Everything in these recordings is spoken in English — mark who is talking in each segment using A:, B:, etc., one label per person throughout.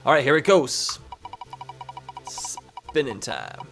A: All right, here it goes. Spinning time.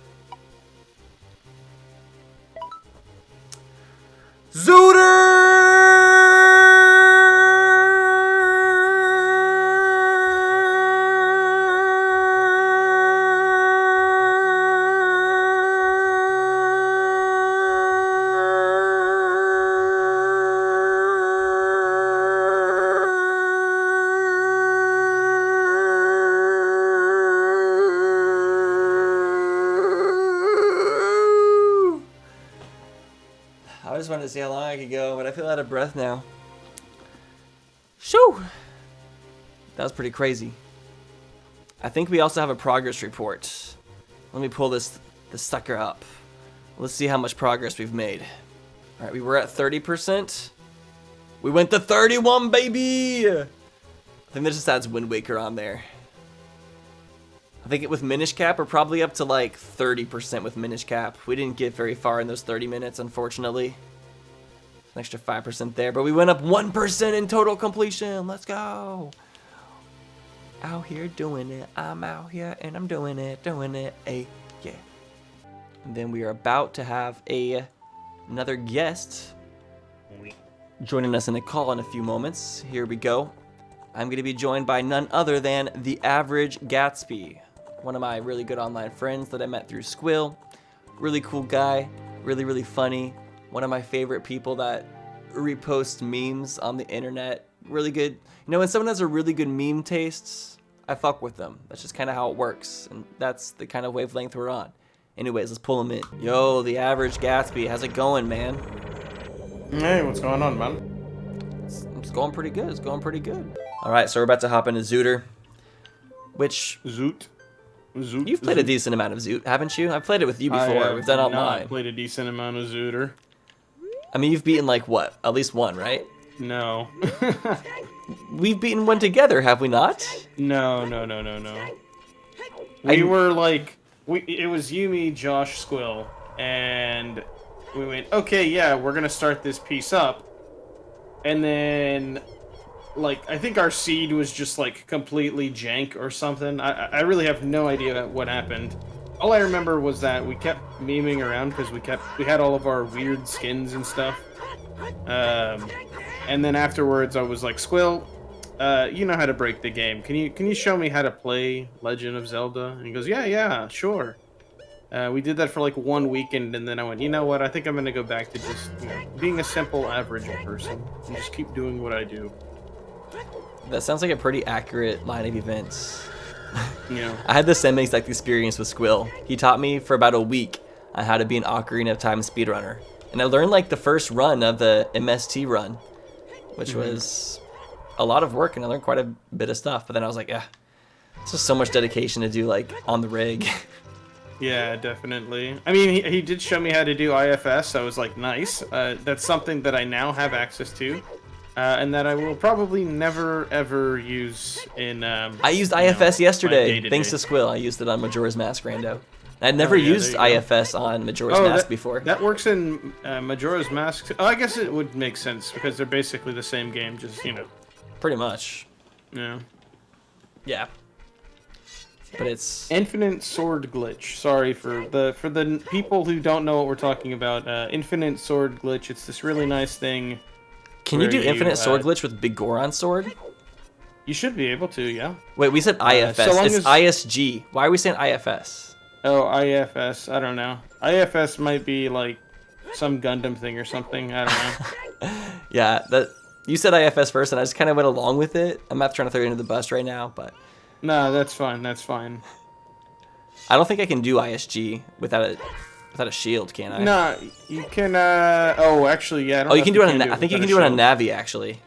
A: I just wanted to see how long I could go, but I feel out of breath now. Shoo! That was pretty crazy. I think we also have a progress report. Let me pull this sucker up. Let's see how much progress we've made. All right, we were at 30%. We went to 31, baby! I think that just adds Wind Waker on there. I think with Minish Cap, we're probably up to like 30% with Minish Cap. We didn't get very far in those 30 minutes, unfortunately. An extra 5% there, but we went up 1% in total completion. Let's go. Out here doing it. I'm out here and I'm doing it, hey, yeah. And then we are about to have another guest joining us in a call in a few moments. Here we go. I'm going to be joined by none other than TheAverageGatsby, one of my really good online friends that I met through Squill. Really cool guy, really funny. One of my favorite people that repost memes on the internet. Really good. You know, when someone has a really good meme taste, I fuck with them. That's just kind of how it works, and that's the kind of wavelength we're on. Anyways, let's pull him in. Yo, TheAverageGatsby, how's it going, man?
B: Hey, what's going on, man?
A: It's going pretty good. It's going pretty good. All right, so we're about to hop into ZOOTR, which
B: Zoot.
A: You've played a decent amount of Zoot, haven't you? I've played it with you before. We've done online.
B: I played a decent amount of ZOOTR.
A: I mean, you've beaten like what? At least one, right?
B: No.
A: We've beaten one together, have we not?
B: No. We were like, it was you, me, Josh, Squill, and we went, okay, yeah, we're gonna start this piece up, and then, like, I think our seed was just like completely jank or something. I really have no idea what happened. All I remember was that we kept memeing around because we had all of our weird skins and stuff. And then afterwards I was like, Squill, you know how to break the game. Can you show me how to play Legend of Zelda? And he goes, yeah, sure. We did that for like one weekend, and then I went, you know what? I think I'm gonna go back to just being a simple average person and just keep doing what I do.
A: That sounds like a pretty accurate line of events.
B: Yeah.
A: I had the same exact experience with Squill. He taught me for about a week on how to be an Ocarina of Time speedrunner. And I learned like the first run of the MST run, which was a lot of work, and I learned quite a bit of stuff. But then I was like, yeah, it's just so much dedication to do like on the rig.
B: Yeah, definitely. I mean, he did show me how to do IFS. I was like, nice. That's something that I now have access to. And that I will probably never, ever use in,
A: I used IFS yesterday, thanks to Squill. I used it on Majora's Mask Rando. I'd never used IFS on Majora's Mask before.
B: That works in Majora's Mask too. Oh, I guess it would make sense, because they're basically the same game, just,
A: Pretty much.
B: Yeah.
A: Yeah. But it's...
B: Infinite Sword Glitch. Sorry for the people who don't know what we're talking about. Infinite Sword Glitch, it's this really nice thing.
A: Can you do Infinite Sword Glitch with Big Goron Sword?
B: You should be able to, yeah.
A: Wait, we said IFS. It's ISG. Why are we saying IFS?
B: Oh, IFS. I don't know. IFS might be like some Gundam thing or something. I don't know.
A: Yeah, you said IFS first, and I just kind of went along with it. I'm not trying to throw you under the bus right now, but...
B: No, that's fine. That's fine.
A: I don't think I can do ISG without a shield, can I?
B: No, you can. Oh, actually, yeah.
A: You can do it on. I think you can do it on Navi, actually.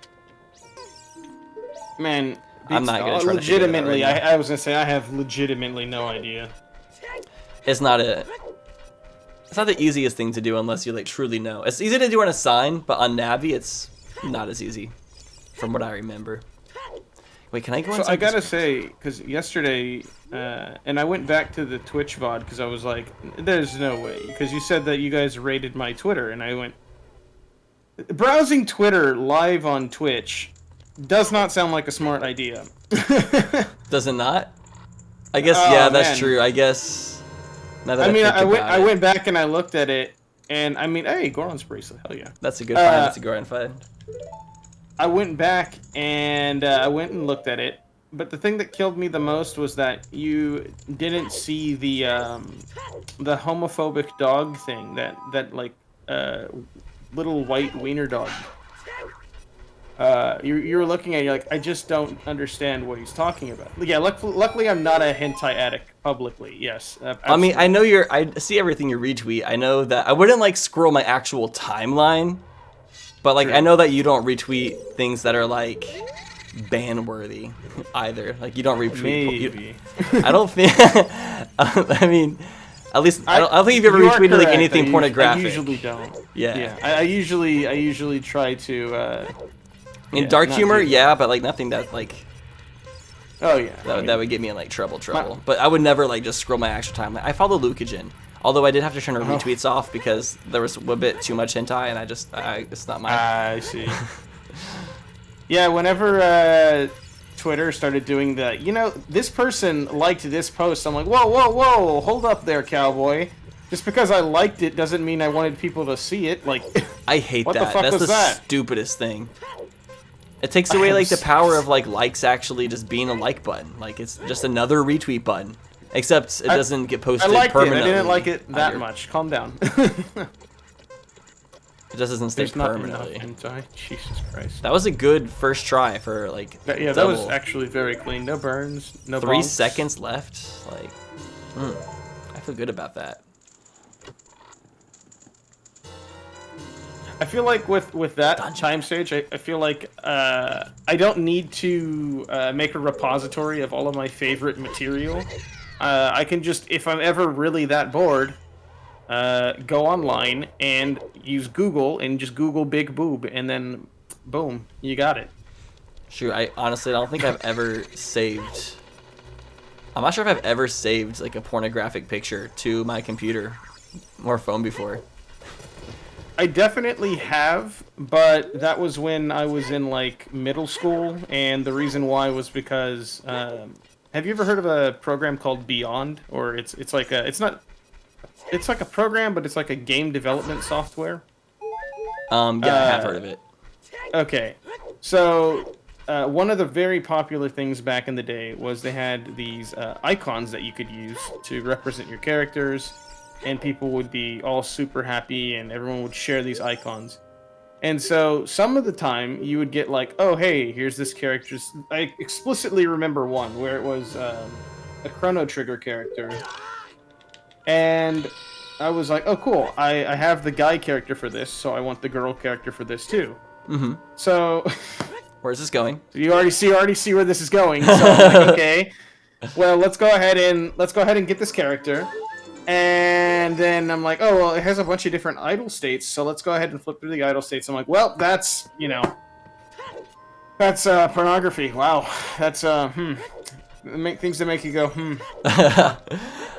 B: Man,
A: I'm not gonna try
B: legitimately.
A: to
B: I was gonna say I have legitimately no idea.
A: It's not the easiest thing to do unless you like truly know. It's easy to do on a sign, but on Navi, it's not as easy, from what I remember. Wait, can I go?
B: So I gotta say, because yesterday, and I went back to the Twitch VOD because I was like, "There's no way," because you said that you guys rated my Twitter, and I went, browsing Twitter live on Twitch does not sound like a smart idea.
A: Does it not? I guess that's true. I guess. Now that
B: I went back and I looked at it, and I mean, hey, Goron's bracelet, hell yeah.
A: That's a good find. That's a Goron find.
B: I went back and I went and looked at it, but the thing that killed me the most was that you didn't see the homophobic dog thing that like little white wiener dog. You were looking at it, you're like, I just don't understand what he's talking about. Yeah, luckily I'm not a hentai addict publicly. Yes.
A: I mean, I know I see everything you retweet. I know that I wouldn't like scroll my actual timeline, but like I know that you don't retweet things that are like ban worthy either. Like you don't retweet. I don't think. I mean. At least I don't think you've ever retweeted like anything pornographic.
B: I usually don't.
A: Yeah.
B: I usually try to.
A: In dark humor, yeah, but like nothing that like.
B: Oh yeah.
A: That would get me in like trouble. But I would never like just scroll my actual timeline. I follow Lukagen, although I did have to turn her retweets off because there was a bit too much hentai, and it's not my.
B: I see. Yeah, whenever Twitter started doing that, this person liked this post. I'm like, whoa, hold up there, cowboy. Just because I liked it doesn't mean I wanted people to see it. Like,
A: I hate
B: what
A: that.
B: The fuck
A: That's
B: was
A: the
B: that?
A: Stupidest thing. It takes away like the power of like likes actually just being a like button. Like it's just another retweet button, except it doesn't get posted permanently.
B: I didn't like it that much. Calm down.
A: It just doesn't stay permanently.
B: Jesus Christ.
A: That was a good first try for like.
B: Yeah, that was actually very clean. No burns. No.
A: 3
B: bonks.
A: seconds left. Like, I feel good about that.
B: I feel like with that time stage, I feel like I don't need to make a repository of all of my favorite material. I can just, if I'm ever really that bored, go online and use Google and just Google big boob, and then boom, you got it.
A: Shoot, I honestly don't think I've ever saved. I'm not sure if I've ever saved like a pornographic picture to my computer or phone before.
B: I definitely have, but that was when I was in like middle school, and the reason why was because have you ever heard of a program called Beyond? Or it's like a program, but it's like a game development software.
A: Yeah, I have heard of it.
B: Okay, so one of the very popular things back in the day was they had these icons that you could use to represent your characters. And people would be all super happy, and everyone would share these icons. And so some of the time, you would get like, oh, hey, here's this character. I explicitly remember one where it was a Chrono Trigger character. And I was like, oh, cool. I have the guy character for this, so I want the girl character for this too.
A: Mm-hmm.
B: So...
A: Where's this going?
B: You already see where this is going. So I'm like, okay. Well, let's go ahead and get this character. And then I'm like, oh, well, it has a bunch of different idle states, so let's go ahead and flip through the idle states. I'm like, well, that's pornography. Wow, that's things that make you go,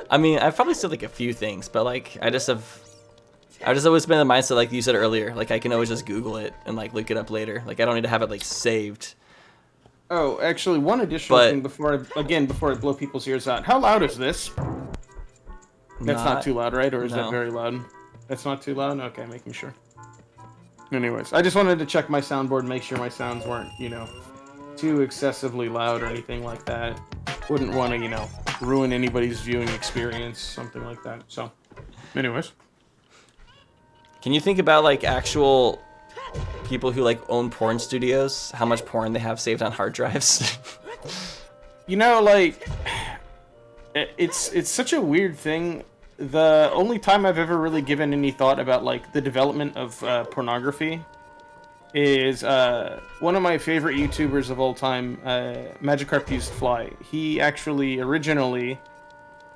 A: I mean, I've probably said like a few things, but like I've just always been in the mindset, like you said earlier, like I can always just Google it and like look it up later. Like I don't need to have it like saved.
B: Oh, actually, one additional thing before I blow people's ears out. How loud is this? That's not too loud, right? Or is that very loud? That's not too loud? Okay, making sure. Anyways, I just wanted to check my soundboard and make sure my sounds weren't, too excessively loud or anything like that. Wouldn't want to, ruin anybody's viewing experience, something like that. So, anyways.
A: Can you think about, like, actual people who, like, own porn studios? How much porn they have saved on hard drives?
B: Like... It's such a weird thing. The only time I've ever really given any thought about like the development of pornography is one of my favorite YouTubers of all time, Magikarp Used Fly. He actually originally,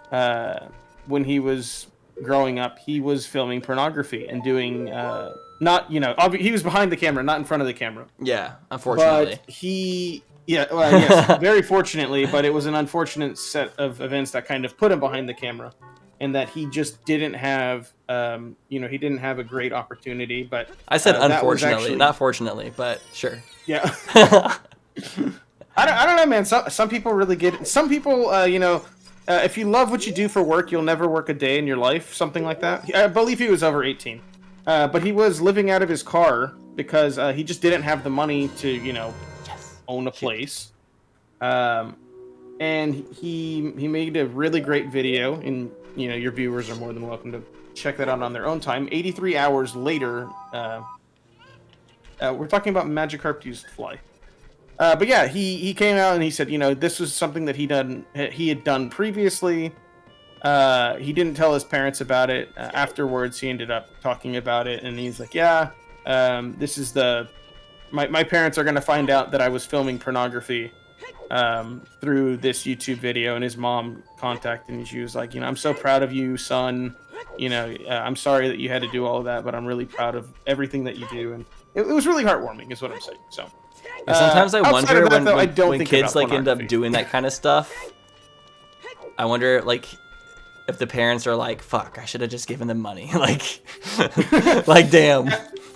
B: when he was growing up, he was filming pornography and doing he was behind the camera, not in front of the camera.
A: Yeah, unfortunately.
B: But yes, very fortunately, but it was an unfortunate set of events that kind of put him behind the camera, and that he just didn't have, he didn't have a great opportunity. But
A: I said unfortunately, not fortunately, but sure.
B: Yeah. I don't know, man. Some people really get it. Some people, you know, if you love what you do for work, you'll never work a day in your life, something like that. I believe he was over 18. But he was living out of his car because he just didn't have the money to, you know, own a place. And he made a really great video, and, you know, your viewers are more than welcome to check that out on their own time. 83 hours later, we're talking about Magikarp used fly. But yeah, he came out and he said, you know, this was something that he had done previously. He didn't tell his parents about it. Afterwards, he ended up talking about it, and he's like, yeah, this is my parents are going to find out that I was filming pornography through this YouTube video. And his mom contacted me. She was like, you know, I'm so proud of you, son. You know, I'm sorry that you had to do all of that, but I'm really proud of everything that you do. And it was really heartwarming, is what I'm saying. So
A: sometimes I wonder when kids like end up
B: pornography.
A: doing that kind of stuff. I wonder like if the parents are like, "Fuck, I should have just given them money." like damn.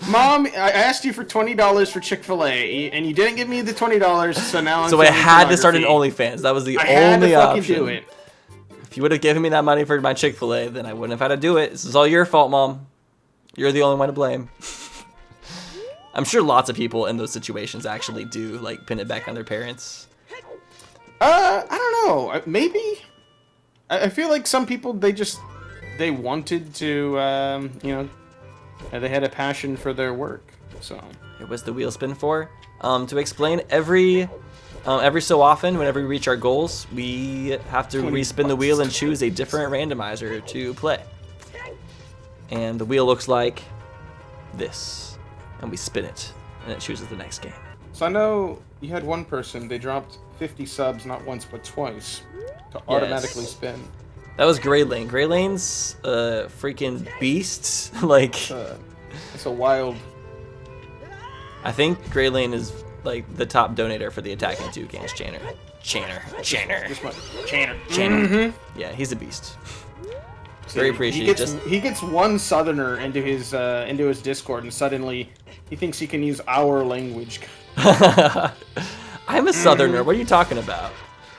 B: Mom, I asked you for $20 for Chick-fil-A, and you didn't give me the $20, so now I'm
A: So I
B: filming
A: had to start an
B: pornography.
A: OnlyFans. That was the
B: I had
A: only
B: to fucking
A: option.
B: do it.
A: If you would have given me that money for my Chick-fil-A, then I wouldn't have had to do it. This is all your fault, Mom. You're the only one to blame. I'm sure lots of people in those situations actually do like pin it back on their parents.
B: I don't know. Maybe. I feel like some people they wanted to, you know, they had a passion for their work. So
A: It was the wheel spin for. To explain, every so often, whenever we reach our goals, we have to respin the wheel and choose a different randomizer to play. And the wheel looks like this, and we spin it, and it chooses the next game.
B: I know you had one person. They dropped 50 subs, not once but twice, to automatically spin.
A: That was Gray Lane. Gray Lane's freaking beast. Like,
B: It's a wild.
A: I think Gray Lane is like the top donator for the Attacking Toucans Channer.
B: Just my Channer.
A: Channer. Yeah, he's a beast. Very appreciated.
B: He gets one Southerner into his Discord, and suddenly he thinks he can use our language.
A: I'm a Southerner. What are you talking about?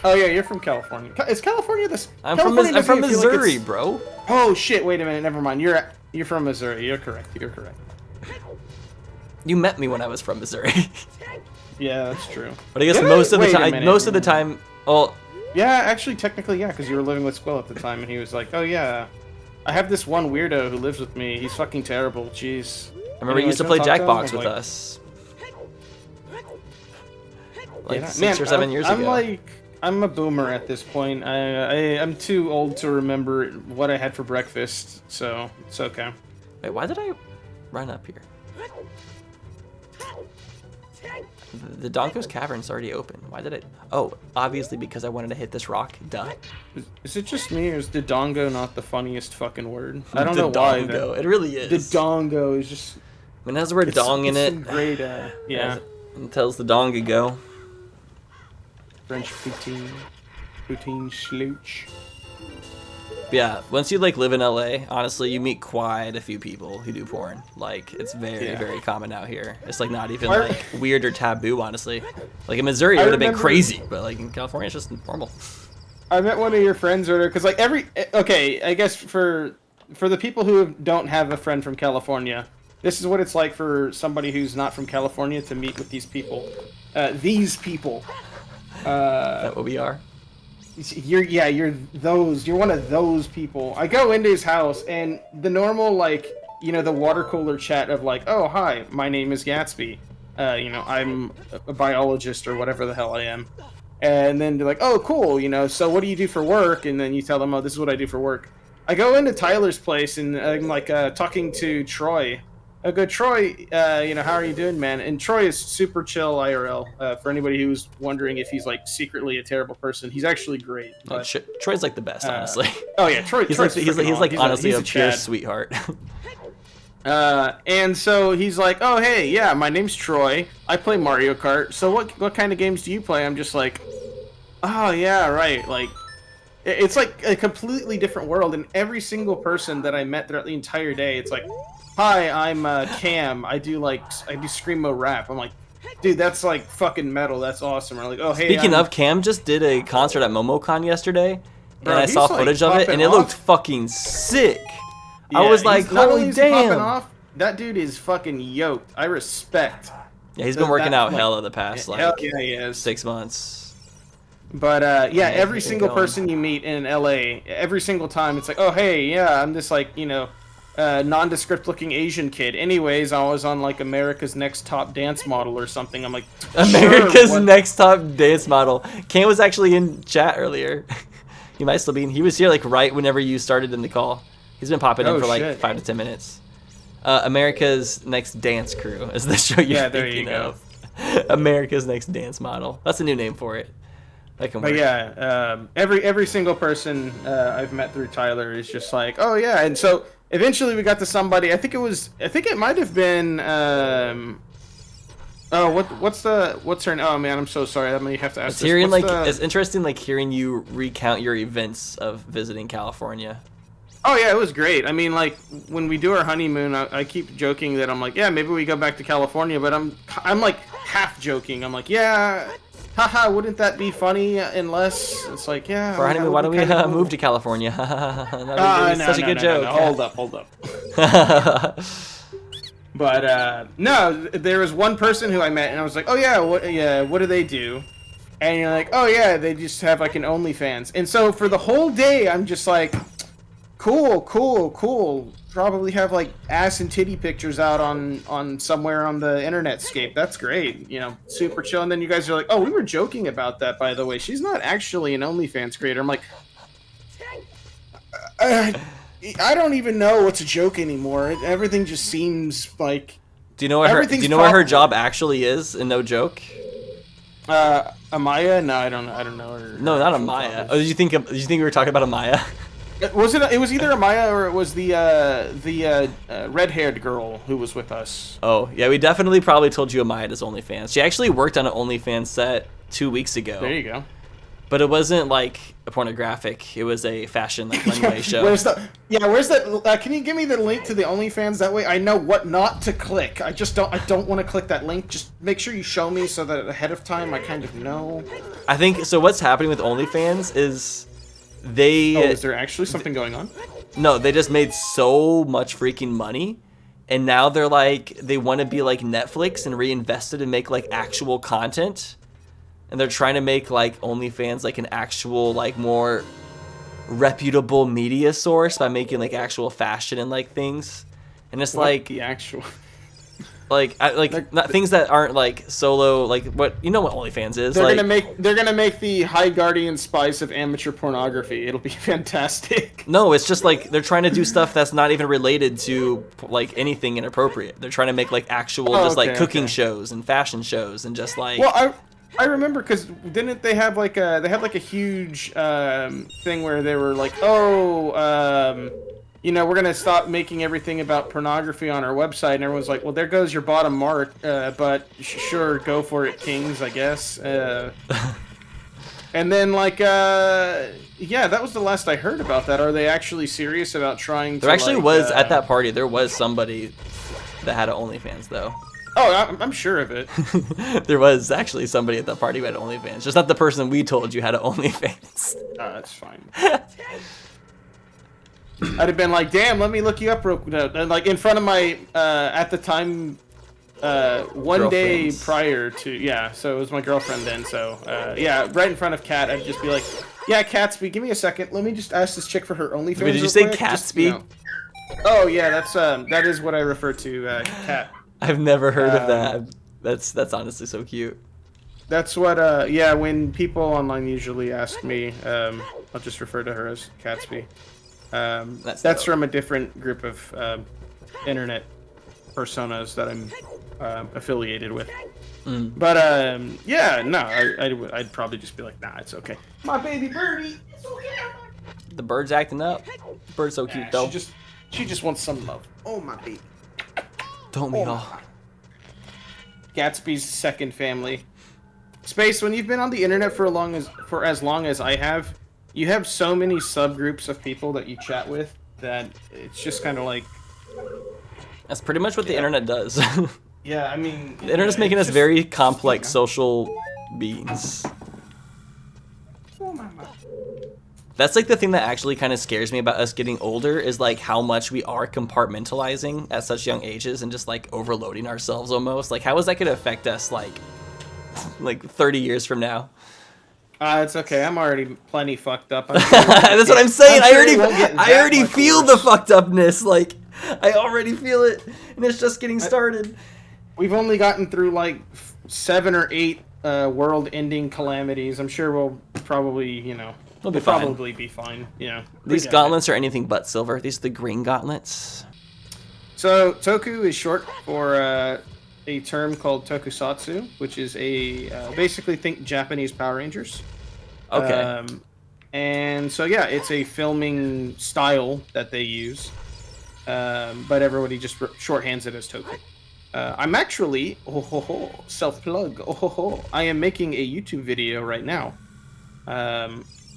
B: Oh yeah, you're from California. Is California this?
A: I'm from Missouri, bro.
B: Oh shit! Wait a minute. Never mind. You're from Missouri. You're correct. You're correct.
A: You met me when I was from Missouri.
B: Yeah, that's true.
A: But I guess most of the time, well,
B: yeah, actually, technically, yeah, because you were living with Squill at the time, and he was like, "Oh yeah, I have this one weirdo who lives with me. He's fucking terrible. Jeez."
A: I remember you used to play Jackbox with us. Like 6 or 7 years ago.
B: I'm a boomer at this point. I'm too old to remember what I had for breakfast, so it's okay.
A: Wait, why did I run up here? The Donko's Cavern's already open. Why did it? Oh, obviously because I wanted to hit this rock. Duh.
B: Is it just me, or is Dodongo not the funniest fucking word? I don't know why.
A: It really is.
B: Dodongo is just.
A: When it has the word dong in it.
B: Great, yeah.
A: It tells the dong to go.
B: French poutine schlooch.
A: Yeah, once you like live in LA, honestly, you meet quite a few people who do porn. Like, it's very common out here. It's like not even like weird or taboo, honestly. Like in Missouri, it would have been crazy, but like in California, it's just normal.
B: I met one of your friends earlier, because like I guess for the people who don't have a friend from California, this is what it's like for somebody who's not from California to meet with these people. These people.
A: Is that what we are?
B: You're one of those people. I go into his house, and the normal, like, you know, the water cooler chat of like, oh hi, my name is Gatsby, you know, I'm a biologist or whatever the hell I am, and then they're like, oh cool, you know, so what do you do for work? And then you tell them, oh, this is what I do for work. I go into Tyler's place, and I'm like talking to Troy. I go, Troy, you know, how are you doing, man? And Troy is super chill IRL. For anybody who's wondering if he's like secretly a terrible person, he's actually great. But,
A: Troy's like the best, honestly.
B: Oh yeah, Troy's
A: like honestly a pure sweetheart.
B: And so he's like, oh hey, yeah, my name's Troy. I play Mario Kart. So what kind of games do you play? I'm just like, oh yeah, right. Like, it's like a completely different world. And every single person that I met throughout the entire day, it's like, hi, I'm Cam. I do screamo rap. I'm like, dude, that's like fucking metal. That's awesome. Or like, oh hey.
A: Speaking of, Cam just did a concert at MomoCon yesterday,
B: Bro,
A: and I saw
B: like,
A: footage of it, and it looked fucking sick.
B: Yeah,
A: I was like,
B: not only
A: holy
B: is he popping
A: damn.
B: off, that dude is fucking yoked. I respect.
A: Yeah, he's been working out hella the past like
B: yeah, he is.
A: 6 months.
B: But yeah, every
A: keep
B: single
A: going.
B: person you meet in LA, every single time it's like, oh hey, yeah, I'm this like, you know, nondescript looking Asian kid. Anyways, I was on like America's Next Top Dance Model or something. I'm like,
A: America's
B: sure,
A: Next Top Dance Model. Cam was actually in chat earlier. He might still be. He was here like right whenever you started in the call. He's been popping in for like 5 to 10 minutes. America's Next Dance Crew is the show you're thinking of. America's Next Dance Model. That's a new name for it. That can work.
B: But yeah, every single person I've met through Tyler is just like, oh yeah, and so eventually we got to somebody. I think it might have been. What's her? Oh man, I'm so sorry. I mean, you have to ask.
A: It's interesting, like hearing you recount your events of visiting California.
B: Oh yeah, it was great. I mean, like when we do our honeymoon, I keep joking that I'm like, yeah, maybe we go back to California, but I'm like half joking. I'm like, yeah, haha, wouldn't that be funny unless it's like, yeah.
A: For our honeymoon, why don't we move to California? That would be such a good joke.
B: No. Hold up. But no, there was one person who I met, and I was like, oh yeah, what do they do? And you're like, oh yeah, they just have like an OnlyFans. And so for the whole day, I'm just like, cool. Probably have like ass and titty pictures out on somewhere on the internetscape. That's great, you know, super chill. And then you guys are like, oh, we were joking about that, by the way. She's not actually an OnlyFans creator. I'm like, I don't even know what's a joke anymore. Everything just seems like.
A: Do you know what her job actually is? And no joke.
B: Amaya? No, I don't know her.
A: No, not Amaya. Oh, did you think we were talking about Amaya?
B: It was either Amaya or it was the red-haired girl who was with us.
A: Oh yeah, we definitely probably told you Amaya does OnlyFans. She actually worked on an OnlyFans set 2 weeks ago.
B: There you go.
A: But it wasn't like a pornographic. It was a fashion like runway show.
B: Where's that? Can you give me the link to the OnlyFans? That way I know what not to click. I don't want to click that link. Just make sure you show me so that ahead of time I kind of know.
A: I think so. What's happening with OnlyFans is
B: is there actually something going on?
A: No, they just made so much freaking money, and now they're like they want to be like Netflix and reinvest it and make like actual content. And they're trying to make like OnlyFans like an actual like more reputable media source by making like actual fashion and like things, and it's like
B: the actual
A: not things that aren't like solo like what you know what OnlyFans is.
B: They're gonna make the High Guardian spice of amateur pornography. It'll be fantastic.
A: No, it's just like they're trying to do stuff that's not even related to like anything inappropriate. They're trying to make like actual like cooking shows and fashion shows and just like.
B: Well, I remember because didn't they have like a huge thing where they were like, you know, we're gonna stop making everything about pornography on our website, and everyone's like, well, there goes your bottom mark, but sure, go for it, kings, I guess. And then like yeah, that was the last I heard about that. Are they actually serious about trying to?
A: There actually was at that party. There was somebody that had an OnlyFans though.
B: Oh, I'm sure of it.
A: There was actually somebody at that party who had OnlyFans. Just not the person we told you had an OnlyFans.
B: Oh, that's fine. I'd have been like, damn, let me look you up real quick. And like in front of my, at the time, one day prior to, yeah, so it was my girlfriend then. So, yeah, right in front of Kat, I'd just be like, yeah, Catsby, give me a second. Let me just ask this chick for her OnlyFans.
A: Wait, did you say Catsby?
B: You know. Oh, yeah, that is what I refer to, Kat.
A: I've never heard of that. That's honestly so cute.
B: That's what yeah, when people online usually ask me, I'll just refer to her as Catsby. That's from a different group of internet personas that I'm affiliated with. But yeah, no, I'd probably just be like, nah, it's okay. My baby birdie, it's okay.
A: The bird's acting up. The bird's so cute though.
B: She just wants some love. Oh my baby.
A: Don't we all?
B: Gatsby's second family. Space, when you've been on the internet for as long as I have, you have so many subgroups of people that you chat with that it's just kind of like.
A: That's pretty much what the internet does.
B: Yeah, I mean...
A: The internet's making us very complex social beings. That's like the thing that actually kind of scares me about us getting older is like how much we are compartmentalizing at such young ages and just like overloading ourselves almost. Like how is that going to affect us like 30 years from now?
B: It's okay. I'm already plenty fucked up.
A: That's what I'm saying.
B: I'm sure
A: I already feel the fucked upness. Like I already feel it, and it's just getting started.
B: We've only gotten through like 7 or 8 world-ending calamities. I'm sure we'll probably, you know,
A: We'll be fine.
B: probably be fine. Yeah.
A: These gauntlets are anything but silver. These are the green gauntlets.
B: So Toku is short for a term called Tokusatsu, which is a basically think Japanese Power Rangers.
A: Okay.
B: And so yeah, it's a filming style that they use, but everybody just shorthands it as Toku. I'm actually self-plug. I am making a YouTube video right now,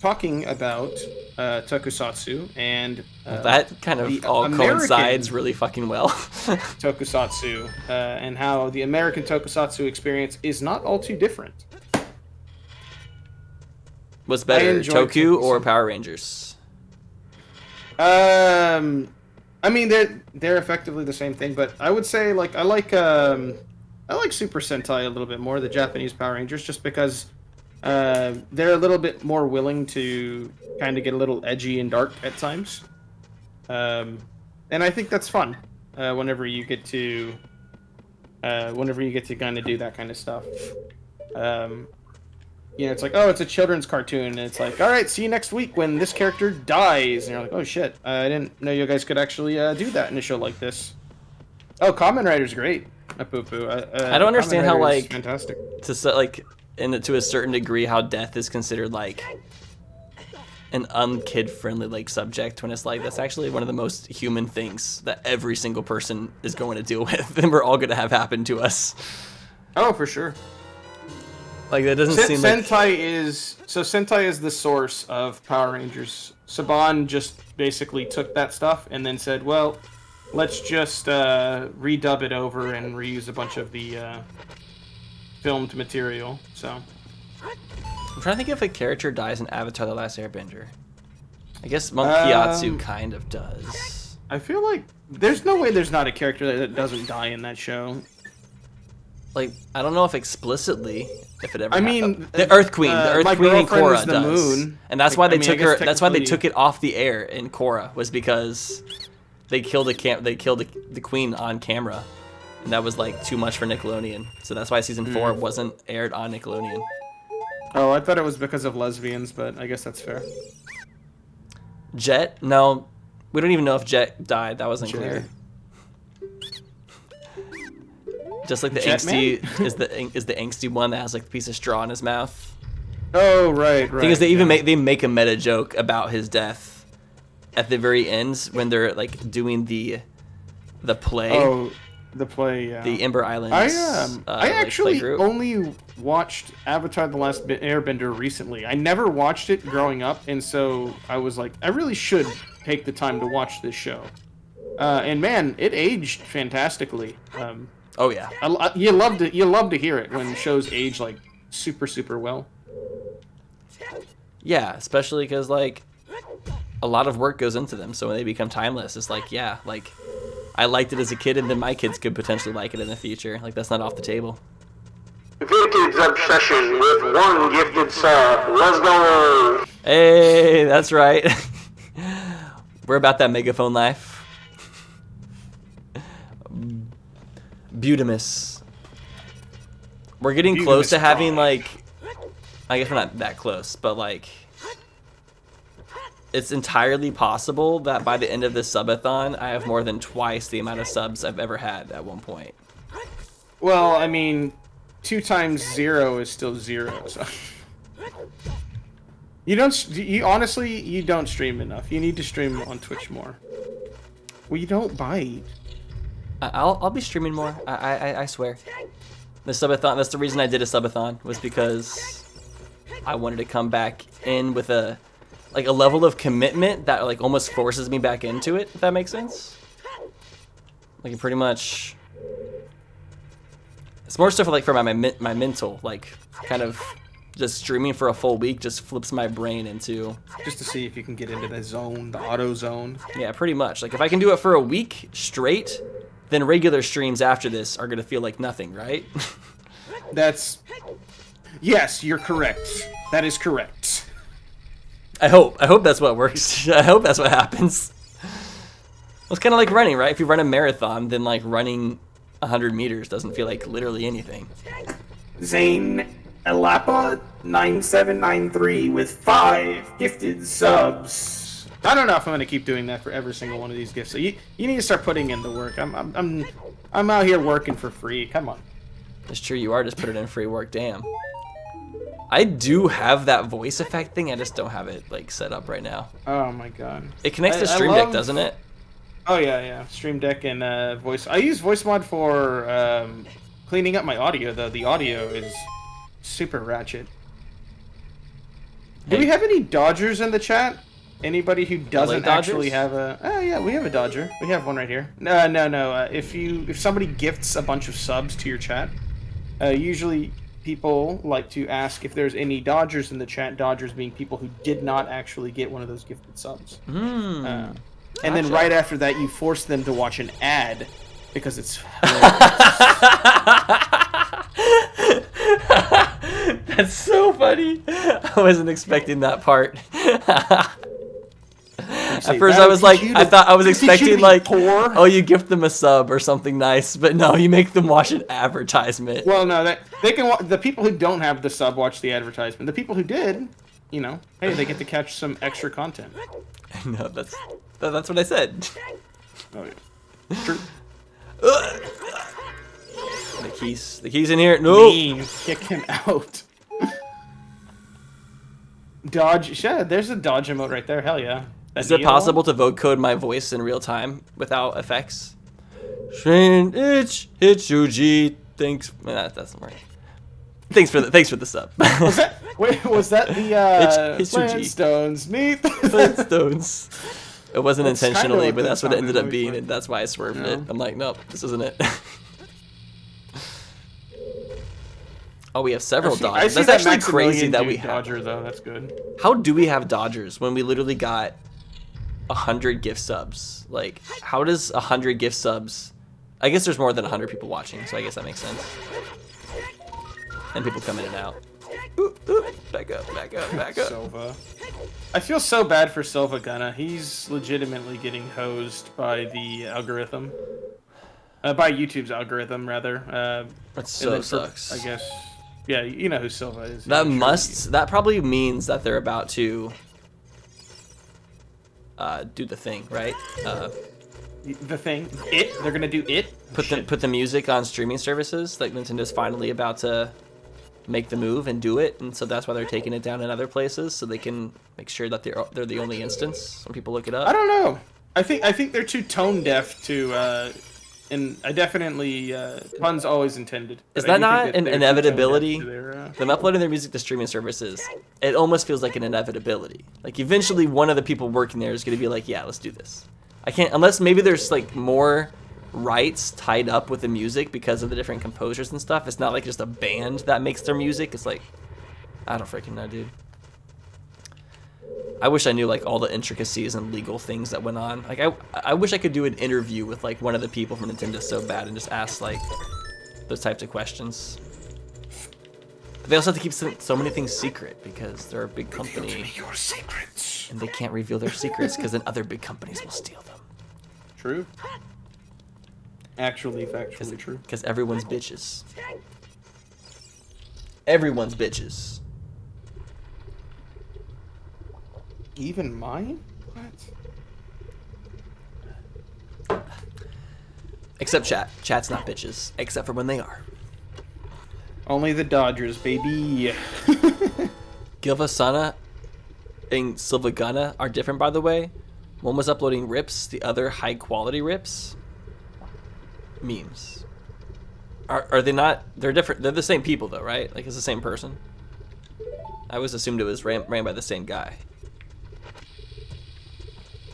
B: talking about Tokusatsu and
A: that kind of all coincides really fucking well.
B: Tokusatsu and how the American Tokusatsu experience is not all too different.
A: What's better, Toku or Power Rangers?
B: I mean they're effectively the same thing, but I would say like I like Super Sentai a little bit more, the Japanese Power Rangers, just because they're a little bit more willing to kind of get a little edgy and dark at times, and I think that's fun whenever you get to kind of do that kind of stuff. You know, it's like, oh, it's a children's cartoon, and it's like, all right, see you next week when this character dies, and you're like, oh shit, I didn't know you guys could actually do that in a show like this. Oh, Kamen Rider's great. I
A: don't understand how like
B: fantastic
A: to like to a certain degree how death is considered like an unkid friendly like subject when it's like that's actually one of the most human things that every single person is going to deal with and we're all going to have happen to us.
B: Oh, for sure.
A: Like that doesn't seem like
B: Sentai is the source of Power Rangers. Saban just basically took that stuff and then said, well, let's just redub it over and reuse a bunch of the filmed material. So
A: I'm trying to think if a character dies in Avatar: The Last Airbender. I guess Monk Gyatso kind of does.
B: I feel like there's no way there's not a character that doesn't die in that show.
A: Like I don't know if explicitly if it ever.
B: I mean,
A: the Earth Queen, in Korra does,
B: moon.
A: And that's why they took her. That's why they took it off the air in Korra, was because they killed the queen on camera, and that was like too much for Nickelodeon. So that's why season 4 wasn't aired on Nickelodeon.
B: Oh, I thought it was because of lesbians, but I guess that's fair.
A: Jet? No, we don't even know if Jet died. That wasn't clear. Just like the angsty is the angsty one that has like a piece of straw in his mouth.
B: Oh right.
A: Thing is, they even make a meta joke about his death at the very end when they're like doing the play.
B: Oh, the play. Yeah.
A: The Ember Islands.
B: I actually only watched Avatar: The Last Airbender recently. I never watched it growing up, and so I was like, I really should take the time to watch this show. And man, it aged fantastically.
A: Oh yeah.
B: You love to hear it when shows age like super well.
A: Yeah, especially because like a lot of work goes into them, so when they become timeless, it's like yeah, like I liked it as a kid, and then my kids could potentially like it in the future. Like that's not off the table.
C: Vicky's obsession with one gifted sub. Let's go.
A: Hey, that's right. We're about that megaphone life. Butamus. We're getting close to having like, I guess we're not that close, but like, it's entirely possible that by the end of this subathon, I have more than twice the amount of subs I've ever had at one point.
B: Well, I mean, 2 times 0 is still 0. So you honestly don't stream enough. You need to stream on Twitch more. Well, you don't bite.
A: I'll be streaming more. I swear. The subathon. That's the reason I did a subathon, was because I wanted to come back in with a level of commitment that like almost forces me back into it. If that makes sense. Like it pretty much. It's more stuff like for my mental, like kind of just streaming for a full week just flips my brain into.
B: Just to see if you can get into the zone, the auto zone.
A: Yeah, pretty much. Like if I can do it for a week straight, then regular streams after this are gonna feel like nothing, right?
B: Yes, you're correct. That is correct.
A: I hope that's what works. I hope that's what happens. Well, it's kind of like running, right? If you run a marathon, then like running 100 meters doesn't feel like literally anything.
D: Zane Alapa 9793 with 5 gifted subs.
B: I don't know if I'm gonna keep doing that for every single one of these gifts. So you need to start putting in the work. I'm out here working for free. Come on.
A: It's true, you are just putting in free work. Damn. I do have that voice effect thing. I just don't have it like set up right now.
B: Oh my god.
A: It connects to Stream Deck, doesn't it?
B: Oh yeah. Stream Deck and voice. I use voice mod for cleaning up my audio though. The audio is super ratchet. Do we have any Dodgers in the chat? Anybody who doesn't actually have a... Oh yeah, we have a Dodger. We have one right here. No. If somebody gifts a bunch of subs to your chat, usually people like to ask if there's any Dodgers in the chat. Dodgers being people who did not actually get one of those gifted subs. And then right after that, you force them to watch an ad because it's
A: That's so funny. I wasn't expecting that part. At first, I was like, I thought I was expecting like, oh, you gift them a sub or something nice, but no, you make them watch an advertisement.
B: Well, no, they can. The people who don't have the sub watch the advertisement. The people who did, you know, hey, they get to catch some extra content.
A: No, that's what I said.
B: Oh yeah, true.
A: The keys in here. No.
B: Kick him out. Dodge. Yeah, there's a dodge emote right there. Hell yeah.
A: Is it possible to vote code my voice in real time without effects? Shane Ichuji. Thanks. That doesn't work. Thanks for the sub.
B: Was that the Flintstones meet?
A: Flintstones. It wasn't
B: That's
A: intentionally,
B: kinda
A: but that's what it ended up being,
B: like.
A: and that's why I swerved it. I'm like, nope, this isn't it. Oh, we have several Dodgers. That's actually crazy that we have.
B: Dodger though. That's good.
A: How do we have Dodgers when we literally got 100 gift subs? Like, how does 100 gift subs? I guess there's more than 100 people watching, so I guess that makes sense. And people come in and out. Ooh, back up.
B: Silva. I feel so bad for Silva Gunna. He's legitimately getting hosed by the algorithm. By YouTube's algorithm, rather.
A: That so sucks.
B: I guess. Yeah, you know who Silva is.
A: That probably means that they're about to do the thing, right?
B: The thing? They're gonna do it?
A: Put the music on streaming services. Like Nintendo's finally about to make the move and do it, and so that's why they're taking it down in other places, so they can make sure that they're the only instance when people look it up.
B: I don't know. I think they're too tone deaf to. And I definitely, puns always intended.
A: Is that not an inevitability? Them uploading their music to streaming services, it almost feels like an inevitability. Like eventually one of the people working there is going to be like, yeah, let's do this. I can't, unless maybe there's like more rights tied up with the music because of the different composers and stuff. It's not like just a band that makes their music. It's like, I don't freaking know, dude. I wish I knew like all the intricacies and legal things that went on. Like I wish I could do an interview with like one of the people from Nintendo so bad and just ask like those types of questions. But they also have to keep so many things secret because they're a big company.
D: Reveal to me your secrets.
A: And they can't reveal their secrets because then other big companies will steal them.
B: True. Actually, factually true.
A: Because everyone's bitches. Everyone's bitches.
B: Even mine? What?
A: Except chat. Chat's not bitches. Except for when they are.
B: Only the Dodgers, baby.
A: Gilvasana and Silva Gunna are different, by the way. One was uploading rips, the other high quality rips. Memes. Are they not? They're different. They're the same people though, right? Like it's the same person. I always assumed it was ran by the same guy.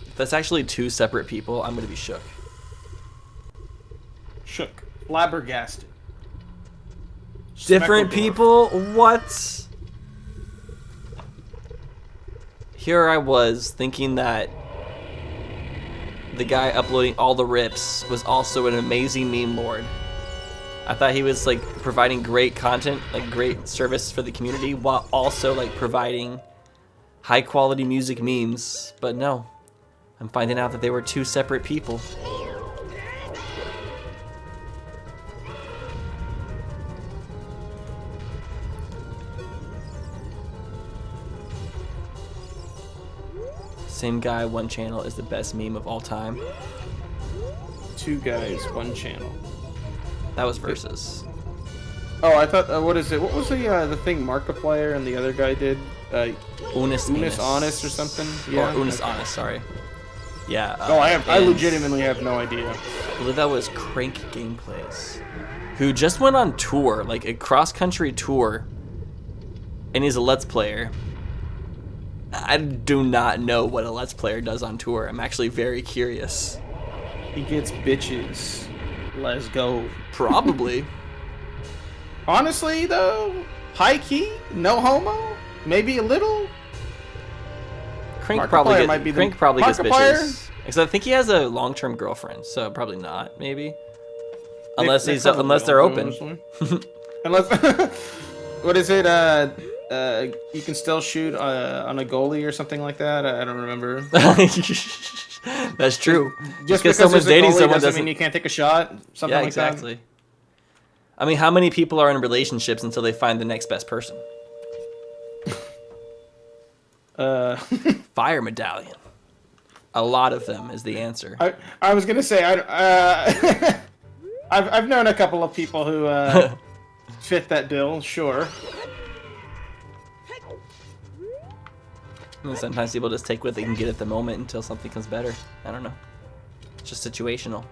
A: If that's actually two separate people, I'm gonna be shook.
B: Shook. Flabbergasted.
A: Different people? What? Here I was thinking that the guy uploading all the rips was also an amazing meme lord. I thought he was like providing great content, like great service for the community, while also like providing high quality music memes. But no, I'm finding out that they were two separate people. Same guy, one channel is the best meme of all time.
B: Two guys, one channel.
A: That was Versus.
B: Oh, I thought, what is it? What was the thing Markiplier and the other guy did?
A: Unis
B: Honest or something?
A: Yeah. Or Unis Honest, sorry. Yeah.
B: I legitimately have no idea.
A: I believe that was Crank Gameplays, who just went on tour, like a cross-country tour, and he's a Let's Player. I do not know what a Let's Player does on tour. I'm actually very curious.
B: He gets bitches. Let's go.
A: Probably.
B: Honestly, though, high key, no homo, maybe a little.
A: Crank probably gets
B: Markiplier?
A: bitches. Because I think he has a long-term girlfriend, so probably not. Maybe. Unless they're open.
B: Unless. What is it? You can still shoot on a goalie or something like that. I don't remember.
A: That's true.
B: Just because someone's dating someone doesn't mean you can't take a shot. Something like
A: exactly. I mean, how many people are in relationships until they find the next best person? Fire medallion. A lot of them is the answer.
B: I was gonna say I've known a couple of people who fit that bill. Sure.
A: And sometimes people just take what they can get at the moment until something comes better. I don't know. It's just situational.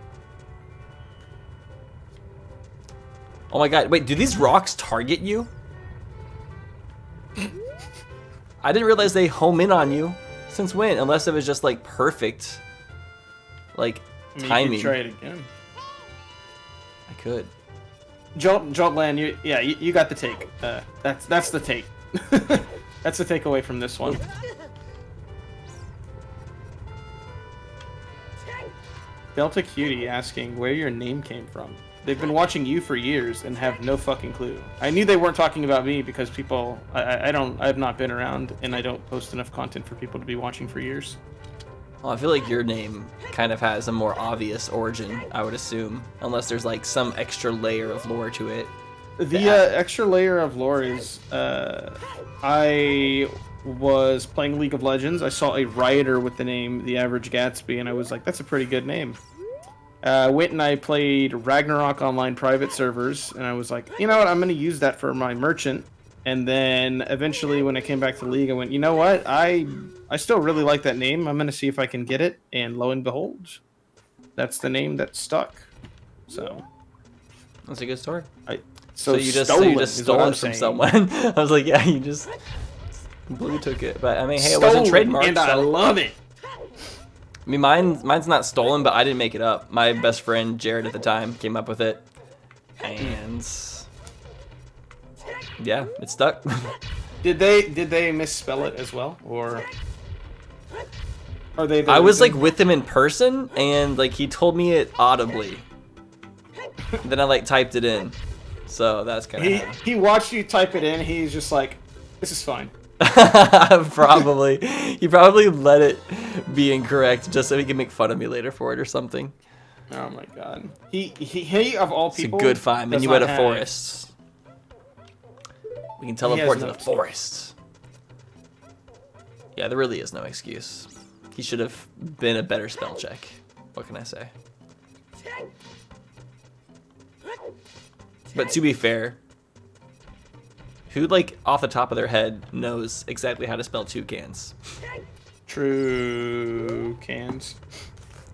A: Oh my god, wait, do these rocks target you? I didn't realize they home in on you. Since when? Unless it was just like perfect, like timing.
B: You could try it again.
A: I could.
B: Joltland, you got the take. That's the take. That's the takeaway from this one. Delta Cutie asking where your name came from. They've been watching you for years and have no fucking clue. I knew they weren't talking about me because people, I've not been around and I don't post enough content for people to be watching for years.
A: Well, I feel like your name kind of has a more obvious origin, I would assume, unless there's like some extra layer of lore to it.
B: The extra layer of lore is, I was playing League of Legends. I saw a rioter with the name TheAverageGatsby, and I was like, that's a pretty good name. Went and I played Ragnarok online private servers, and I was like, you know what, I'm going to use that for my merchant. And then eventually when I came back to League, I went, you know what, I still really like that name. I'm going to see if I can get it, and lo and behold, that's the name that stuck. So
A: that's a good story.
B: So
A: you just stole it from someone. I was like, yeah, you just completely took it. But I mean, hey, it wasn't trademarked.
B: And I love it.
A: I mean, mine's not stolen, but I didn't make it up. My best friend Jared at the time came up with it, and yeah, it stuck.
B: Did they misspell it as well, or are they?
A: I was like with him in person, and like he told me it audibly. Then I like typed it in. So that's kind of
B: he watched you type it in. He's just like, this is fine.
A: Probably. He probably let it be incorrect just so he can make fun of me later for it or something.
B: Oh my god. He of all people.
A: It's a good find. And you had a forest. We can teleport to the forest. Yeah, there really is no excuse. He should have been a better spell check. What can I say? But to be fair, who, like, off the top of their head knows exactly how to spell toucans?
B: True cans.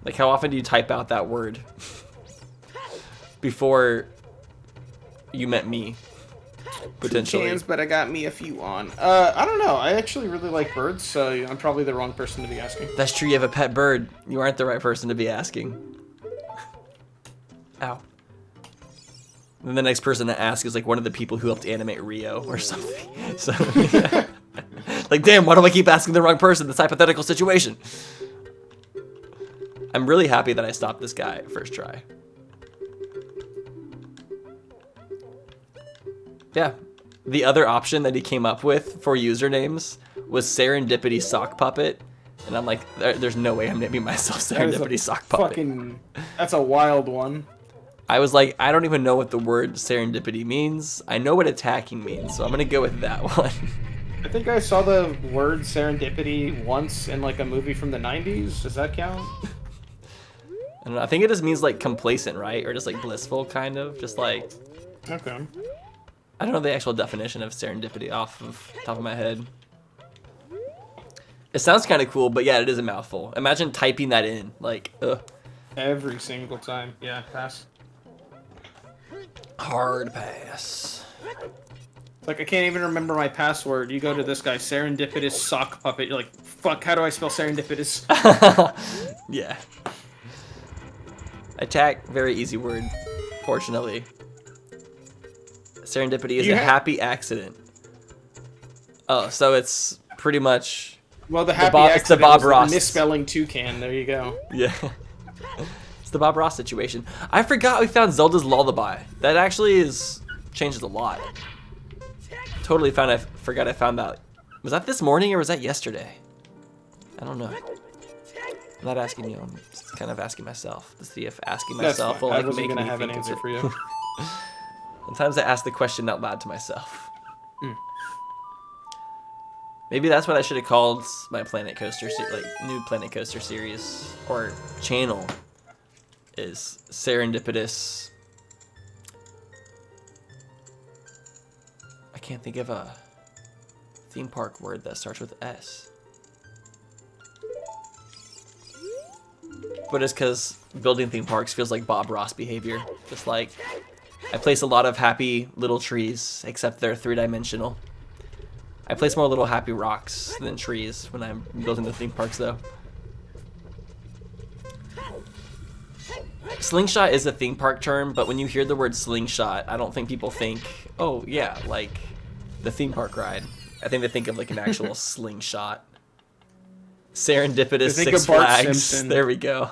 A: Like, how often do you type out that word before you met me? Potentially.
B: Toucans, but I got me a few on. I don't know. I actually really like birds, so I'm probably the wrong person to be asking.
A: That's true. You have a pet bird. You aren't the right person to be asking. Ow. And the next person to ask is like one of the people who helped animate Rio or something. So, yeah. Like, damn, why do I keep asking the wrong person this hypothetical situation? I'm really happy that I stopped this guy first try. Yeah. The other option that he came up with for usernames was Serendipity Sock Puppet. And I'm like, there's no way I'm naming myself Serendipity Sock Puppet.
B: That's a wild one.
A: I was like, I don't even know what the word serendipity means. I know what attacking means, so I'm gonna go with that one.
B: I think I saw the word serendipity once in like a movie from the 90s. Does that count?
A: I don't know. I think it just means like complacent, right? Or just like blissful, kind of. Just like...
B: Okay.
A: I don't know the actual definition of serendipity off of the top of my head. It sounds kind of cool, but yeah, it is a mouthful. Imagine typing that in, like, ugh.
B: Every single time. Yeah, pass.
A: Hard pass.
B: Like, I can't even remember my password. You go to this guy, Serendipitous Sock Puppet. You're like, fuck, how do I spell serendipitous?
A: Yeah. Attack, very easy word, fortunately. Serendipity is a happy accident. Oh, so it's pretty much...
B: Well, the happy accident
A: it's the Bob
B: was
A: Ross.
B: Misspelling toucan. There you go.
A: Yeah. It's the Bob Ross situation. I forgot we found Zelda's Lullaby. That actually changes a lot. Totally forgot I found that. Was that this morning or was that yesterday? I don't know. I'm not asking you. I'm just kind of asking myself to see if asking myself will like make me
B: have an
A: think
B: answer
A: of it.
B: for you.
A: Sometimes I ask the question out loud to myself. Maybe that's what I should have called my Planet Coaster, new Planet Coaster series or channel. Is serendipitous. I can't think of a theme park word that starts with S. But it's because building theme parks feels like Bob Ross behavior. Just like, I place a lot of happy little trees, except they're 3-dimensional. I place more little happy rocks than trees when I'm building the theme parks, though. Slingshot is a theme park term, but when you hear the word slingshot, I don't think people think, oh yeah, like the theme park ride. I think they think of like an actual slingshot. Serendipitous Six Flags.
B: Simpson.
A: There we go.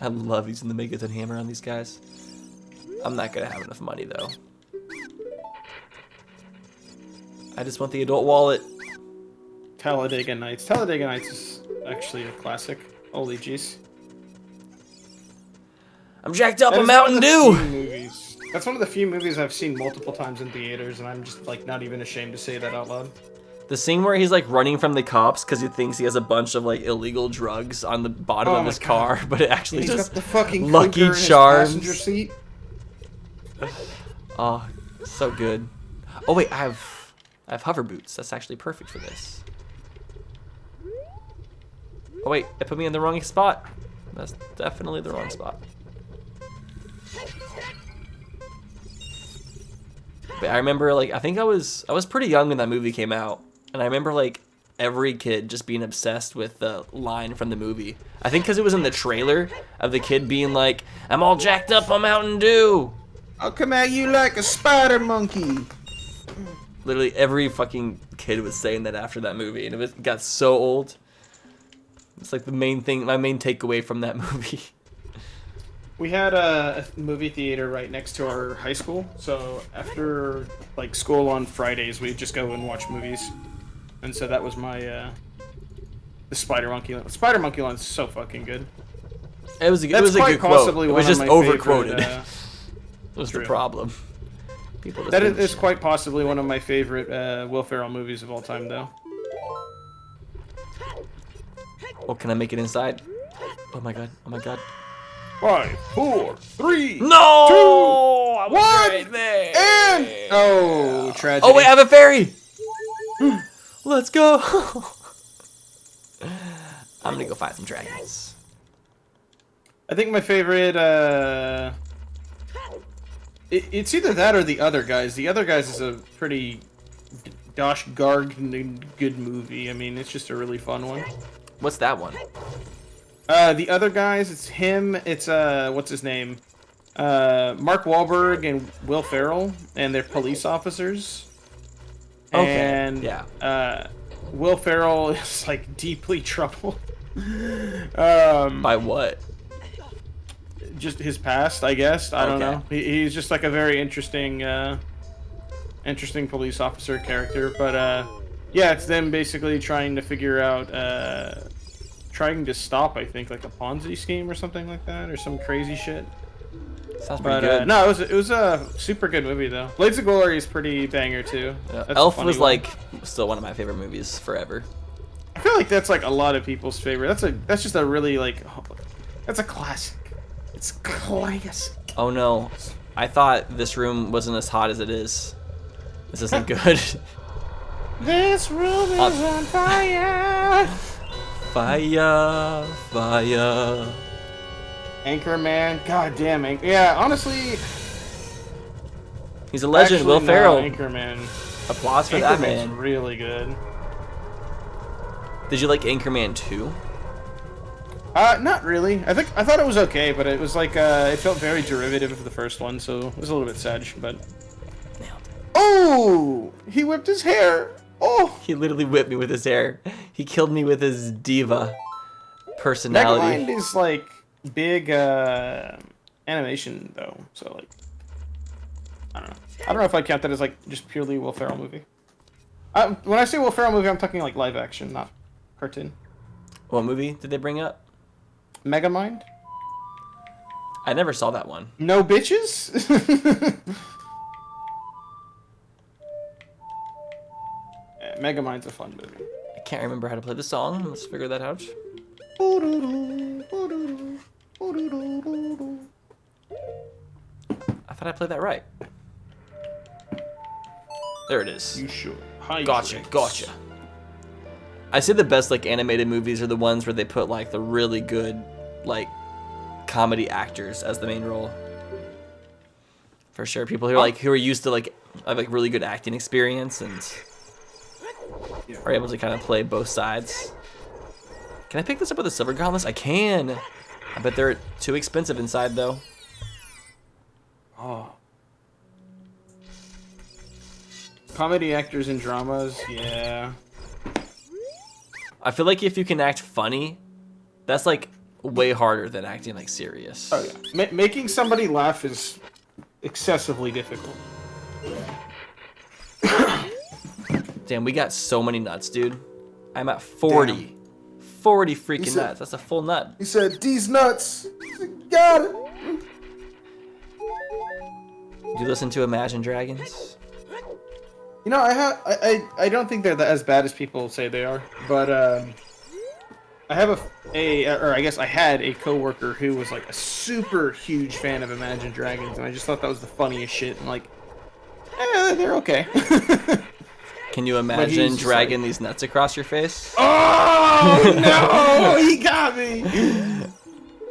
A: I love using the Megaton hammer on these guys. I'm not gonna have enough money though. I just want the adult wallet.
B: Talladega Nights. Talladega Nights is actually a classic. Holy jeez.
A: I'm jacked up on Mountain Dew!
B: Movies. That's one of the few movies I've seen multiple times in theaters, and I'm just like not even ashamed to say that out loud.
A: The scene where he's like running from the cops because he thinks he has a bunch of like illegal drugs on the bottom of his car, but it actually
B: He's
A: just
B: got the fucking
A: Lucky
B: clinker in his
A: Charms.
B: passenger seat.
A: Oh, so good. Oh wait, I have hover boots. That's actually perfect for this. Oh wait, it put me in the wrong spot. That's definitely the wrong spot. But I remember like I think I was pretty young when that movie came out, and I remember like every kid just being obsessed with the line from the movie. I think because it was in the trailer of the kid being like, "I'm all jacked up on Mountain Dew."
B: I'll come at you like a spider monkey.
A: Literally every fucking kid was saying that after that movie, and it got so old. It's like the main thing, my main takeaway from that movie.
B: We had a movie theater right next to our high school, so after like school on Fridays, we'd just go and watch movies. And so that was my the Spider Monkey line. Spider Monkey line's so fucking good.
A: It was a good quote. It was just overquoted. Was
B: True.
A: the problem. People
B: That is quite possibly one of my favorite Will Ferrell movies of all time, though.
A: Oh, can I make it inside? Oh my god! Oh my god!
B: 5, 4, 3,
A: No!
B: 2,
A: I was
B: 1,
A: right there.
B: and oh, tragedy.
A: Oh wait, I have a fairy. Let's go. I'm gonna go find some dragons.
B: I think my favorite. It's either that or The Other Guys. The Other Guys is a pretty gosh garg good movie. I mean, it's just a really fun one.
A: What's that one?
B: The other guys, it's him. It's what's his name? Mark Wahlberg and Will Ferrell, and they're police officers.
A: Okay.
B: And
A: Yeah.
B: Will Ferrell is like deeply troubled.
A: By what?
B: Just his past, I guess. I don't
A: Okay.
B: know. He's just like a very interesting, interesting police officer character. But yeah, it's them basically trying to figure out, trying to stop, I think, like a Ponzi scheme or something like that, or some crazy shit.
A: Sounds pretty
B: But
A: good.
B: no, it was a super good movie though. Blades of Glory is pretty banger too.
A: Yeah.
B: That's a
A: Elf
B: funny
A: was
B: one.
A: like still one of my favorite movies forever.
B: I feel like that's like a lot of people's favorite. That's just a really like, that's a classic. It's classic.
A: Oh no, I thought this room wasn't as hot as it is. This isn't good.
B: This room is on fire.
A: Fire, fire.
B: Anchorman, god damn it. Yeah, honestly,
A: He's a legend,
B: actually,
A: Will
B: no,
A: Ferrell.
B: Anchorman.
A: Applause for that
B: Anchorman's
A: man.
B: really good.
A: Did you like Anchorman 2?
B: Not really. I thought it was okay, but it was like it felt very derivative of the first one, so it was a little bit sad. But
A: Nailed it.
B: oh, he whipped his hair. Oh,
A: He literally whipped me with his hair. He killed me with his diva personality.
B: Megamind is like big animation though, so like I don't know if I count that as like just purely Will Ferrell movie. When I say Will Ferrell movie, I'm talking like live action, not cartoon.
A: What movie did they bring up?
B: Megamind?
A: I never saw that one.
B: No bitches? Yeah, Megamind's a fun movie.
A: I can't remember how to play the song. Let's figure that out. I thought I played that right. There it is.
B: You should. Hi,
A: Gotcha,
B: Drinks.
A: gotcha. I say the best like animated movies are the ones where they put like the really good like comedy actors as the main role. For sure, people who are used to like have like really good acting experience and are able to kind of play both sides. Can I pick this up with the silver gauntlets? I can. I bet they're too expensive inside though.
B: Oh. Comedy actors in dramas, yeah.
A: I feel like if you can act funny, that's like way harder than acting like serious.
B: Oh yeah. Making somebody laugh is excessively difficult.
A: Damn, we got so many nuts, dude. I'm at 40.
B: Damn.
A: 40 freaking
B: You said-
A: nuts. That's a full nut.
B: He said, "These nuts." Got it.
A: Do you listen to Imagine Dragons?
B: You know, I don't think they're as bad as people say they are, but I have or I guess I had a coworker who was like a super huge fan of Imagine Dragons, and I just thought that was the funniest shit. And like, they're okay.
A: Can you
B: he's
A: imagine
B: just
A: dragging these nuts across your face?
B: Oh no, he got me.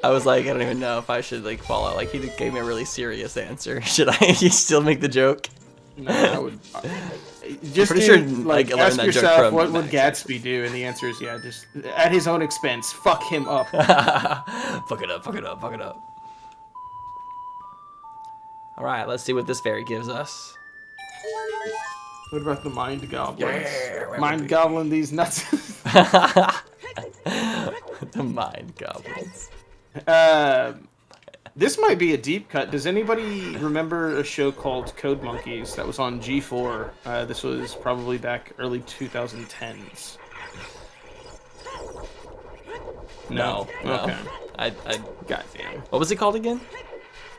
A: I was like, I don't even know if I should like fall out. Like he gave me a really serious answer. Should I still make the joke?
B: No, I would. Just
A: pretty
B: do,
A: sure,
B: like,
A: I learned
B: ask
A: that joke
B: yourself,
A: from
B: what would
A: Max.
B: Gatsby do? And the answer is yeah, just at his own expense. Fuck him up.
A: Fuck it up, fuck it up, fuck it up. Alright, let's see what this fairy gives us.
B: What about the mind goblins?
A: Yeah,
B: Mind goblin these nuts.
A: The mind goblins.
B: This might be a deep cut. Does anybody remember a show called Code Monkeys that was on G4? This was probably back early 2010s.
A: No.
B: Okay.
A: I
B: Goddamn.
A: what was it called again?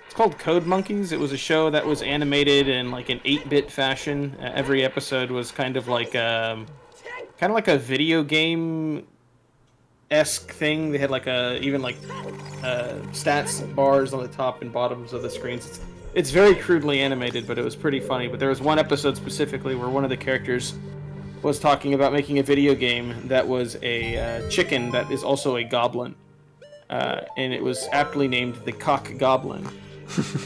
B: It's called Code Monkeys. It was a show that was animated in like an 8-bit fashion. Every episode was kind of like a video game esque thing. They had like stats bars on the top and bottoms of the screens. It's very crudely animated, but it was pretty funny. But there was one episode specifically where one of the characters was talking about making a video game that was a chicken that is also a goblin, and it was aptly named the Cock Goblin.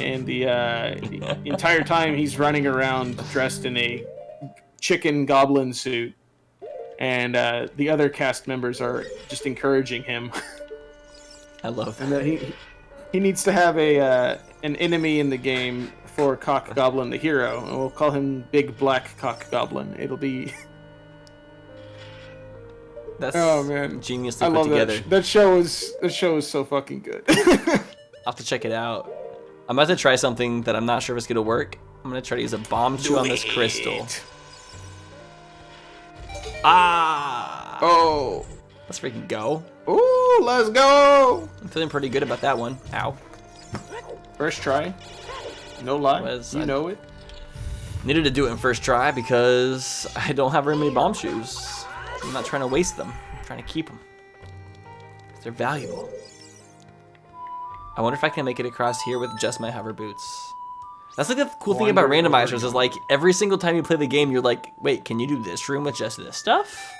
B: And the entire time he's running around dressed in a chicken goblin suit. And the other cast members are just encouraging him
A: I love
B: And
A: that.
B: that he needs to have an enemy in the game for Cock Goblin the hero, and we'll call him Big Black Cock Goblin. It'll be.
A: That's
B: Oh man,
A: geniusly
B: I
A: put
B: love
A: together.
B: that show is so fucking good.
A: I'll have to check it out. I'm about to try something that I'm not sure if it's gonna work. I'm gonna try to use a bomb chew on this crystal. Ah!
B: Oh.
A: Let's freaking go.
B: Ooh, let's go.
A: I'm feeling pretty good about that one. Ow.
B: First try. No lie.
A: I
B: know it.
A: needed to do it in first try because I don't have very many bomb shoes. I'm not trying to waste them. I'm trying to keep them. They're valuable. I wonder if I can make it across here with just my hover boots. That's like the cool thing about randomizers is like every single time you play the game, you're like, wait, can you do this room with just this stuff?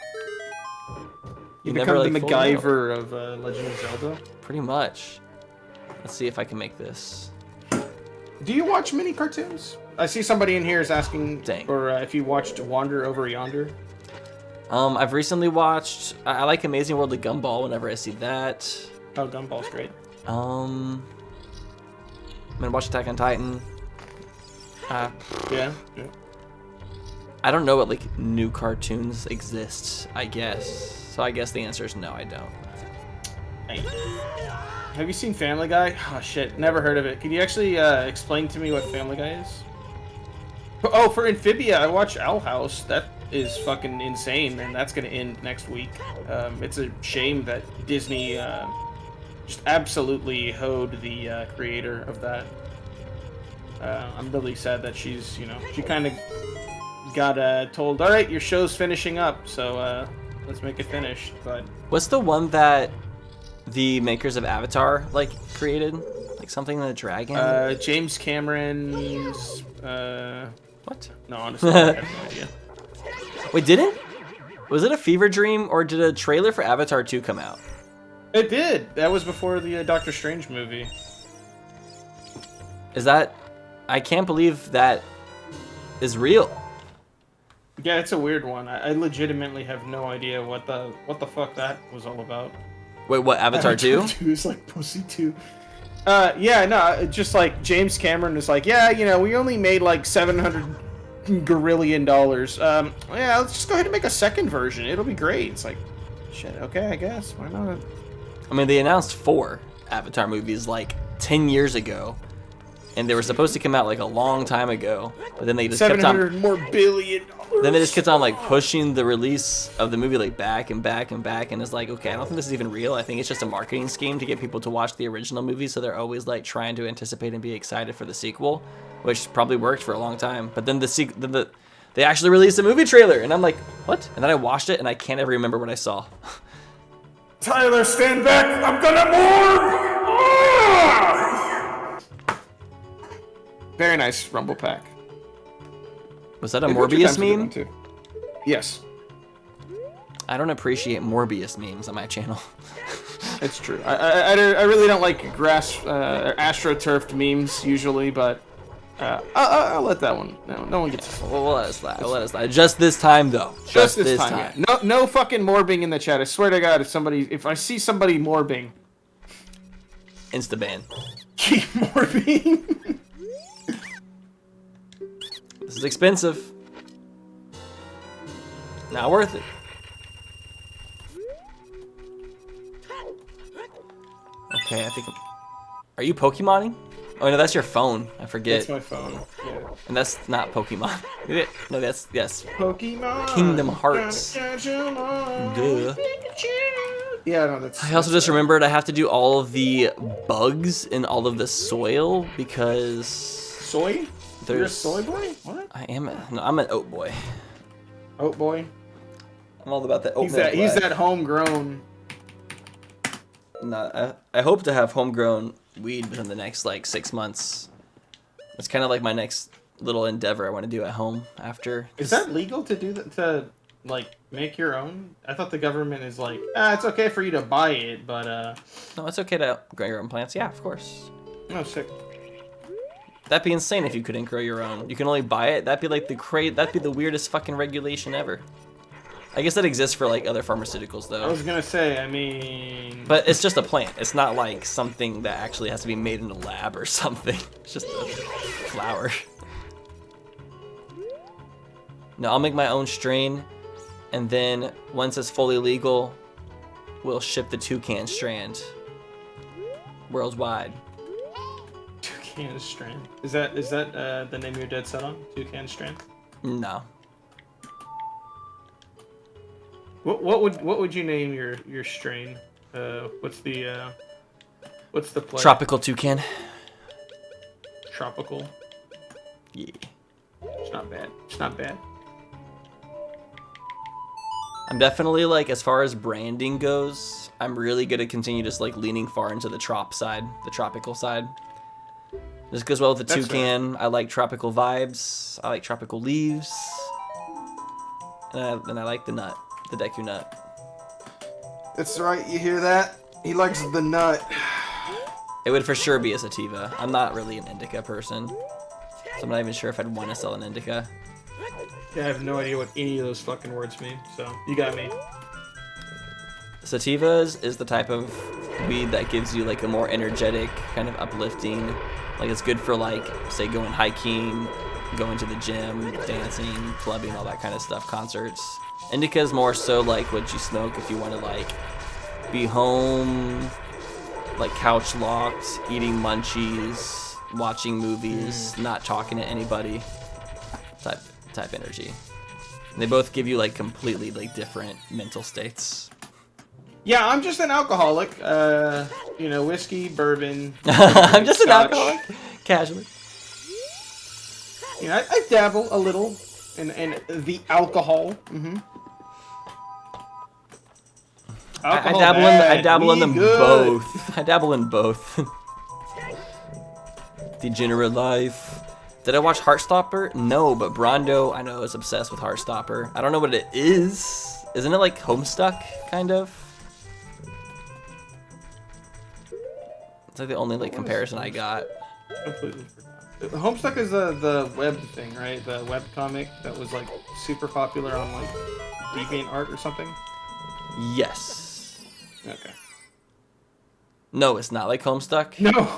B: You
A: never,
B: become the
A: fully know.
B: MacGyver of Legend of Zelda.
A: Pretty much. Let's see if I can make this.
B: Do you watch mini cartoons? I see somebody in here is asking,
A: Dang.
B: or if you watched Wander Over Yonder.
A: I've recently watched. I like Amazing World of Gumball whenever I see that.
B: Oh, Gumball's great.
A: I'm gonna watch Attack on Titan.
B: Yeah.
A: I don't know what like new cartoons exist. I guess. So I guess the answer is no. I don't.
B: Hey. Have you seen Family Guy? Oh shit, never heard of it. Could you actually explain to me what Family Guy is? Oh, for Amphibia, I watched Owl House. That is fucking insane, and that's gonna end next week. It's a shame that Disney just absolutely hoed the creator of that. I'm really sad that she's, she kind of got told, all right, your show's finishing up, so let's make it finished. But
A: What's the one that the makers of Avatar like created? Like something in the dragon?
B: James Cameron's.
A: What?
B: No, honestly, I have no idea.
A: Wait, did it? Was it a fever dream or did a trailer for Avatar 2 come out?
B: It did. That was before the Doctor Strange movie.
A: Is that? I can't believe that is real.
B: Yeah, it's a weird one. I legitimately have no idea what the fuck that was all about.
A: Wait, what? Avatar 2?
B: Avatar 2 is like Pussy 2. Yeah, no, just like James Cameron was like, yeah, we only made like $700 gazillion. Yeah, let's just go ahead and make a second version. It'll be great. It's like, shit, okay, I guess. Why not?
A: I mean, they announced 4 Avatar movies like 10 years ago, and they were supposed to come out like a long time ago, but then they just kept on.
B: $700 more billion.
A: Then they just kept on like pushing the release of the movie like back and back and back, and it's like, okay, I don't think this is even real. I think it's just a marketing scheme to get people to watch the original movie, so they're always like trying to anticipate and be excited for the sequel, which probably worked for a long time. But then they actually released a movie trailer, and I'm like, what? And then I watched it, and I can't ever remember what I saw.
D: Tyler, stand back! I'm gonna morph!
B: Very nice Rumble Pack.
A: Was that a
B: Adventure
A: Morbius
B: Time's a good one,
A: meme?
B: too. Yes,
A: I don't appreciate Morbius memes on my channel.
B: it's true. I really don't like astroturfed memes usually, but I'll let that one. No one gets.
A: We'll let it slide. We'll let it slide. Just this time, though.
B: Just this time. Yeah. No fucking morbing in the chat. I swear to God, if I see somebody morbing,
A: Insta-ban.
B: keep morbing.
A: This is expensive. Not worth it. Okay, I think. Are you Pokemoning? Oh no, that's your phone. I forget.
B: That's my phone. Yeah.
A: And that's not Pokemon. No, that's yes.
B: Pokemon.
A: Kingdom Hearts.
B: Duh. Yeah, no, that's.
A: I also just remembered I have to do all of the bugs in all of the soil because
B: Soy? You're a
A: there's.
B: soy boy? What?
A: I'm an oat boy.
B: Oat boy.
A: I'm all about that oat
B: He's
A: milk
B: that
A: life.
B: homegrown.
A: No, I hope to have homegrown weed within the next like 6 months. It's kind of like my next little endeavor I want to do at home after.
B: Is that legal to do that, to like make your own? I thought the government is like, it's okay for you to buy it, but
A: No, it's okay to grow your own plants. Yeah, of course.
B: no, sick.
A: That'd be insane if you couldn't grow your own. You can only buy it. That'd be like that'd be the weirdest fucking regulation ever. I guess that exists for like other pharmaceuticals
B: I
A: though.
B: was gonna say, I mean...
A: But it's just a plant. It's not like something that actually has to be made in a lab or something. It's just a flower. No, I'll make my own strain, and then once it's fully legal, we'll ship the toucan strand worldwide.
B: Toucan Strand. Is that the name you're dead set on? Toucan Strand?
A: No.
B: What would you name your strain? What's the play?
A: Tropical toucan.
B: Tropical.
A: Yeah.
B: It's not bad. It's not bad.
A: I'm definitely like, as far as branding goes, I'm really gonna continue just like leaning far into the tropical side. This goes well with the
B: That's
A: toucan. I like tropical vibes. I like tropical leaves. And I like the nut, the Deku nut.
E: That's right, you hear that? He likes the nut.
A: It would for sure be a sativa. I'm not really an indica person, so I'm not even sure if I'd want to sell an indica.
B: Yeah, I have no idea what any of those fucking words mean, so you got me.
A: Sativas is the type of weed that gives you like a more energetic, kind of uplifting, like it's good for like, say, going hiking, going to the gym, dancing, clubbing, all that kind of stuff, concerts. Indica is more so like what you smoke if you want to like be home, like couch locked, eating munchies, watching movies, not talking to anybody, type energy. And they both give you like completely like different mental states.
B: Yeah, I'm just an alcoholic. You know, whiskey, bourbon.
A: I'm just an
B: Scotch.
A: alcoholic, casually.
B: You know, I dabble a little in the alcohol. Mm-hmm.
A: I dabble in them both. I dabble in both. Degenerate life. Did I watch Heartstopper? No, but Brondo, I know, is obsessed with Heartstopper. I don't know what it is. Isn't it like Homestuck, kind of? It's like the only like comparison I got.
B: Completely forgot. Homestuck is the web thing, right? The web comic that was like super popular on like DeviantArt or something.
A: Yes.
B: Okay.
A: No, it's not like Homestuck.
B: No.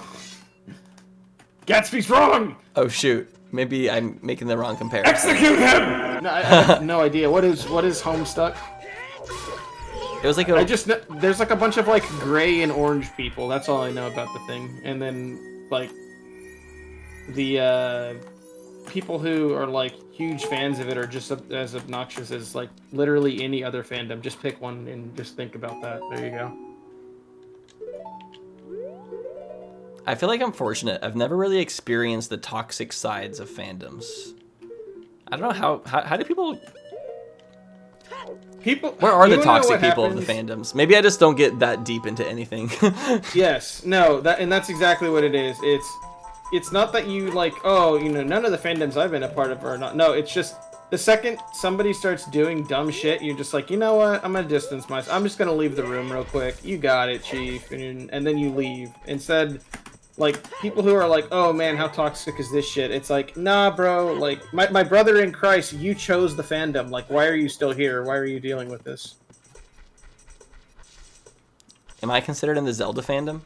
B: Gatsby's wrong.
A: Oh shoot. Maybe I'm making the wrong comparison.
D: Execute him!
B: No, I have no idea. What is Homestuck?
A: It was like a.
B: I just know, there's like a bunch of like gray and orange people. That's all I know about the thing. And then like the people who are like huge fans of it are just as obnoxious as like literally any other fandom. Just pick one and just think about that. There you go.
A: I feel like I'm fortunate. I've never really experienced the toxic sides of fandoms. I don't know how do people. Where are the toxic people of the fandoms? Maybe I just don't get that deep into anything.
B: Yes, no, that's exactly what it is. It's not that you like, oh, you know, none of the fandoms I've been a part of are not. No, it's just the second somebody starts doing dumb shit, you're just like, you know what? I'm gonna distance myself. I'm just gonna leave the room real quick. You got it, chief, and then you leave. Instead, like people who are like, oh man, how toxic is this shit? It's like, nah, bro. Like my brother in Christ, you chose the fandom. Like, why are you still here? Why are you dealing with this?
A: Am I considered in the Zelda fandom?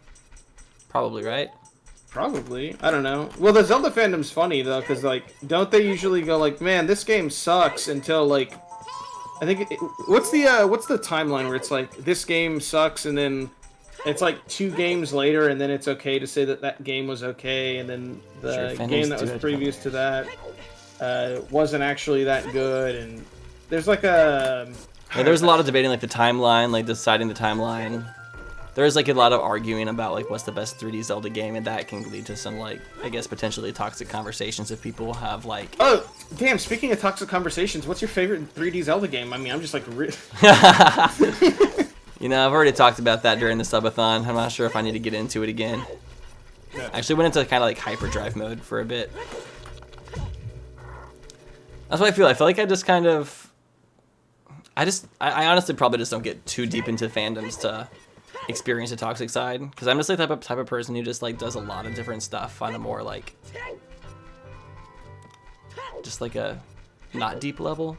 A: Probably, right? Probably.
B: I don't know. Well, the Zelda fandom's funny though, because like, don't they usually go like, man, this game sucks until like, I think what's the timeline where it's like this game sucks and then it's like 2 games later and then it's okay to say that game was okay and then the game that was previous to that wasn't actually that good and there's like a.
A: Yeah, there's a lot of debating like the timeline, like deciding the timeline. There's like a lot of arguing about like what's the best 3D Zelda game, and that can lead to some like, I guess, potentially toxic conversations if people have like.
B: Oh, damn! Speaking of toxic conversations, what's your favorite 3D Zelda game? I mean, I'm just like.
A: You know, I've already talked about that during the subathon. I'm not sure if I need to get into it again.
B: Yeah.
A: I actually went into kind of like hyperdrive mode for a bit. That's what I feel. I feel like I just kind of. I honestly probably just don't get too deep into fandoms to experience the toxic side, because I'm just like the type of person who just like does a lot of different stuff on a more like just like a not deep level.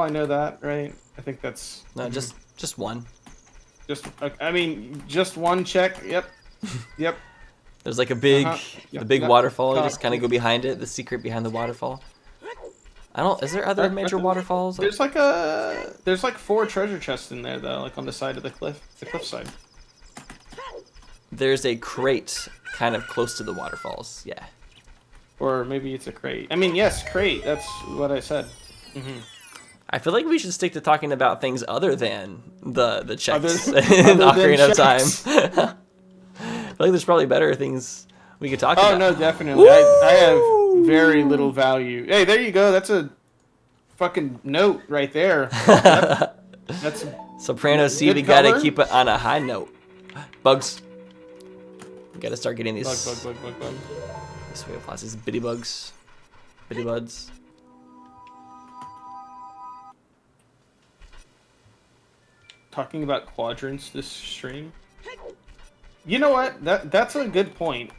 B: waterfall. I know that, right? I think that's
A: No, just one.
B: just. I mean, just one check. Yep. Yep.
A: There's like a big,
B: Yep,
A: the big
B: yep.
A: waterfall. You just kind of go behind it. The secret behind the waterfall. I don't. Is there other major waterfalls?
B: There's like 4 treasure chests in there though, like on the side of the cliffside.
A: There's a crate kind of close to the waterfalls. Yeah.
B: Or maybe it's a crate. I mean, yes, crate. That's what I said.
A: I feel like we should stick to talking about things other than the checks
B: Other
A: in
B: than
A: Ocarina of Time.
B: checks.
A: I feel like there's probably better things we could talk about.
B: Oh no, definitely. I have very little value. Hey, there you go. That's a fucking note right there. That's
A: Soprano C,
B: Good
A: we gotta
B: cover.
A: keep it on a high note. Bugs. We gotta start getting these.
B: bug.
A: These way of these bitty bugs. Bitty buds.
B: Talking about quadrants this stream. You know what? That's a good point.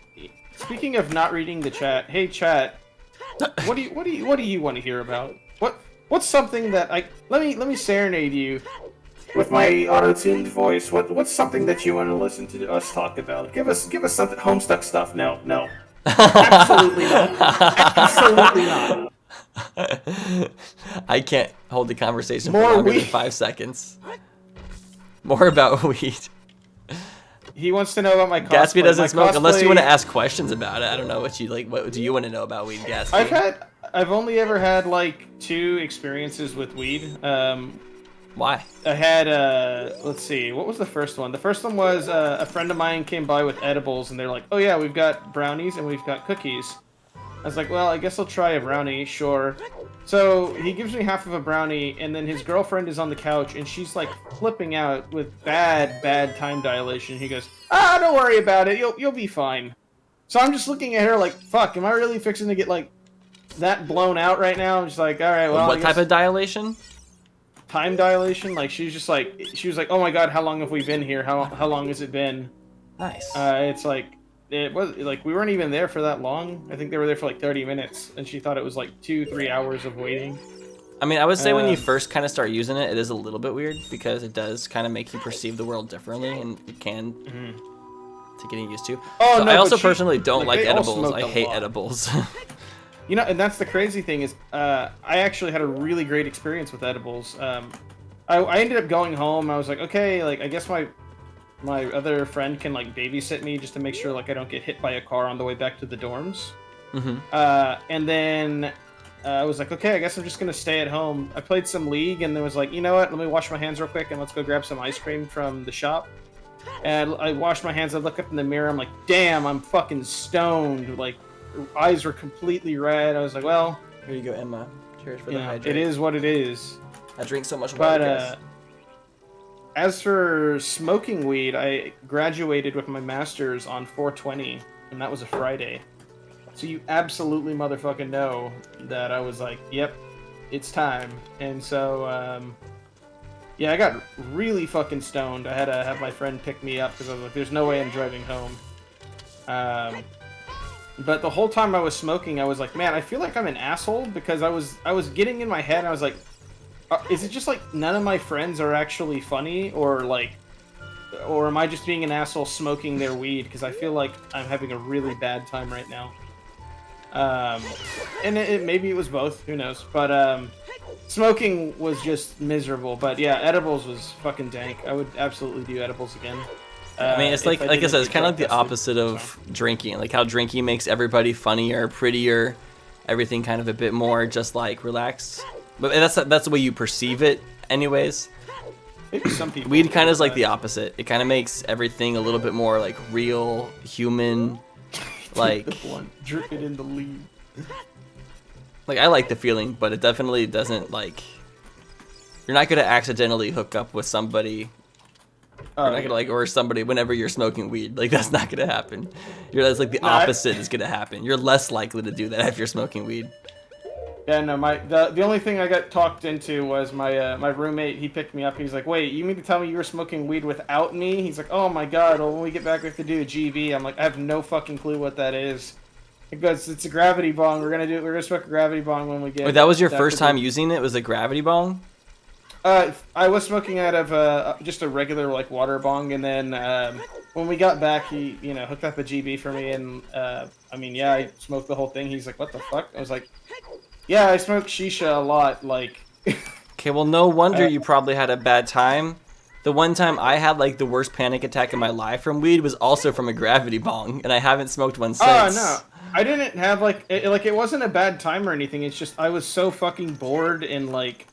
B: Speaking of not reading the chat, hey chat, what do you want to hear about? What's something that let me serenade you with my auto-tuned voice. What's something that you want to listen to us talk about? Give us something. Homestuck stuff. No. Absolutely not. Absolutely not.
A: I can't hold the conversation
B: More
A: for longer
B: weed.
A: than 5 seconds. More about weed.
B: He wants to know about my cosplay.
A: Gatsby doesn't
B: My
A: smoke unless you
B: cosplay-
A: want to ask questions about it. I don't know what you like. What do you want to know about weed, Gatsby?
B: I've only ever had like 2 experiences with weed.
A: Why?
B: I had let's see, what was the first one? The first one was a friend of mine came by with edibles, and they're like, "Oh yeah, we've got brownies and we've got cookies." I was like, "Well, I guess I'll try a brownie, sure." So he gives me half of a brownie, and then his girlfriend is on the couch, and she's like flipping out with bad time dilation. He goes, "Don't worry about it. You'll be fine." So I'm just looking at her like, "Fuck, am I really fixing to get like that blown out right now?" I'm just like, "All right, well."
A: What
B: I
A: type
B: guess
A: of dilation?
B: time dilation? Like she was like, "Oh my god, how long have we been here? How long has it been?"
A: Nice.
B: It's like it was like we weren't even there for that long. I think they were there for like 30 minutes, and she thought it was like 2-3 hours of waiting.
A: I mean, I would say when you first kind of start using it, it is a little bit weird because it does kind of make you perceive the world differently, and it can to getting used to.
B: Oh,
A: So
B: no,
A: I also
B: but
A: personally don't like
B: they all
A: edibles.
B: smoked
A: I
B: a
A: hate
B: lot.
A: edibles.
B: You know, and that's the crazy thing is, I actually had a really great experience with edibles. I ended up going home. I was like, okay, like I guess my other friend can like babysit me just to make sure like I don't get hit by a car on the way back to the dorms. And then I was like, okay, I guess I'm just gonna stay at home. I played some League and then was like, you know what? Let me wash my hands real quick and let's go grab some ice cream from the shop. And I washed my hands. I look up in the mirror. I'm like, damn, I'm fucking stoned. Like, eyes were completely red. I was like, well,
A: Here you go, Emma. Cheers for
B: you
A: the
B: know,
A: hydrate.
B: it is what it is.
A: I drink so much water,
B: But
A: guys.
B: as for smoking weed, I graduated with my master's on 4/20, and that was a Friday. So you absolutely motherfucking know that I was like, yep, it's time. And so Yeah, I got really fucking stoned. I had to have my friend pick me up because I was like, "There's no way I'm driving home." But the whole time I was smoking, I was like, "Man, I feel like I'm an asshole," because I was getting in my head. And I was like, "Is it just like none of my friends are actually funny, or am I just being an asshole smoking their weed?" Because I feel like I'm having a really bad time right now. And maybe it was both. Who knows? But smoking was just miserable. But yeah, edibles was fucking dank. I would absolutely do edibles again.
A: I mean, it's like I said, it's kind of like the opposite of drinking. Like how drinking makes everybody funnier, prettier, everything kind of a bit more just like relaxed. But that's the way you perceive it, anyways.
B: Maybe some people.
A: Weed kind of is like the opposite. It kind of makes everything a little bit more like real, human. Like
B: drip it in the lead.
A: Like I like the feeling, but it definitely doesn't like. You're not gonna accidentally hook up with somebody. You're not gonna or somebody whenever you're smoking weed. Like that's not gonna happen. That's like the opposite is gonna happen. You're less likely to do that if you're smoking weed.
B: Yeah, no, the only thing I got talked into was my roommate. He picked me up. He's like, "Wait, you mean to tell me you were smoking weed without me?" He's like, "Oh my god, well, when we get back we have to do a GV." I'm like, "I have no fucking clue what that is." He goes, "It's a gravity bong. We're gonna smoke a gravity bong when we get."
A: Wait, that was your first time using it? Was a gravity bong?
B: I was smoking out of just a regular like water bong, and then when we got back, he hooked up a GB for me, and I mean, yeah, I smoked the whole thing. He's like, "What the fuck?" I was like, "Yeah, I smoke shisha a lot." Like,
A: okay, well, no wonder you probably had a bad time. The one time I had like the worst panic attack in my life from weed was also from a gravity bong, and I haven't smoked one since.
B: Oh no, I didn't have it wasn't a bad time or anything. It's just I was so fucking bored, and like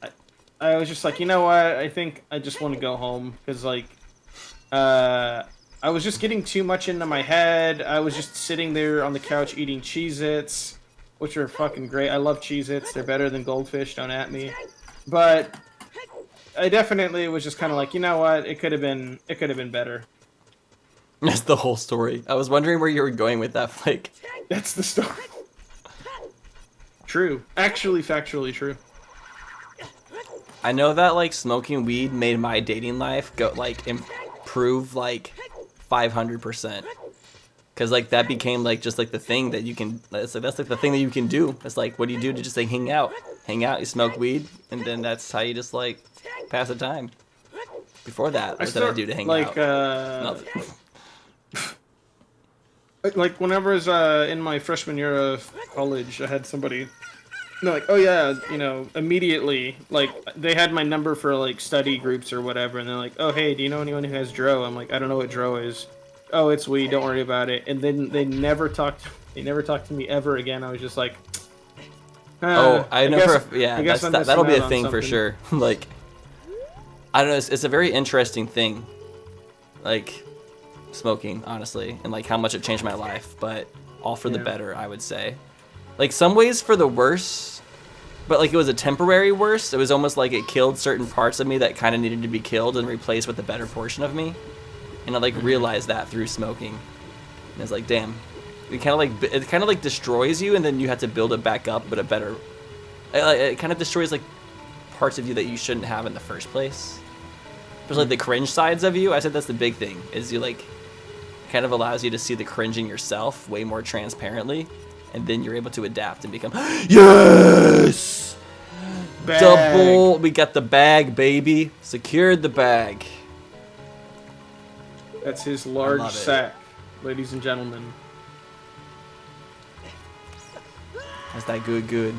B: I was just like, you know what? I think I just want to go home because like I was just getting too much into my head. I was just sitting there on the couch eating Cheez-Its, which are fucking great. I love Cheez-Its. They're better than Goldfish. Don't at me. But I definitely was just kind of like, you know what? It could have been better.
A: That's the whole story. I was wondering where you were going with that, like.
B: That's the story. True. Actually, factually true.
A: I know that like smoking weed made my dating life go like improve like 500%. Cause like that became like just like the thing that you can. That's like the thing that you can do. It's like what do you do to just like hang out? You smoke weed, and then that's how you just like pass the time. Before that, what did I do to hang out? Nothing.
B: Like whenever I was in my freshman year of college, I had somebody. They're like, "Oh yeah, immediately." Like they had my number for like study groups or whatever, and they're like, "Oh hey, do you know anyone who has dro?" I'm like, "I don't know what dro is." "Oh, it's weed. Don't worry about it." And then they never talked. They never talked to me ever again. I was just like,
A: I know. That'll be a thing for sure. Like, I don't know. It's a very interesting thing. Like, smoking, honestly, and like how much it changed my life, but all for the better, I would say. Like some ways for the worse, but like it was a temporary worse. It was almost like it killed certain parts of me that kind of needed to be killed and replaced with a better portion of me. And I like realized that through smoking. And it's like, damn, it kind of like destroys you, and then you have to build it back up, but a better. It kind of destroys like parts of you that you shouldn't have in the first place. There's like the cringe sides of you. I said that's the big thing. Is you like, kind of allows you to see the cringe in yourself way more transparently. And then you're able to adapt and become, yes!
B: Bag.
A: Double, we got the bag, baby. Secured the bag.
B: That's his large sack, ladies and gentlemen.
A: That's that good.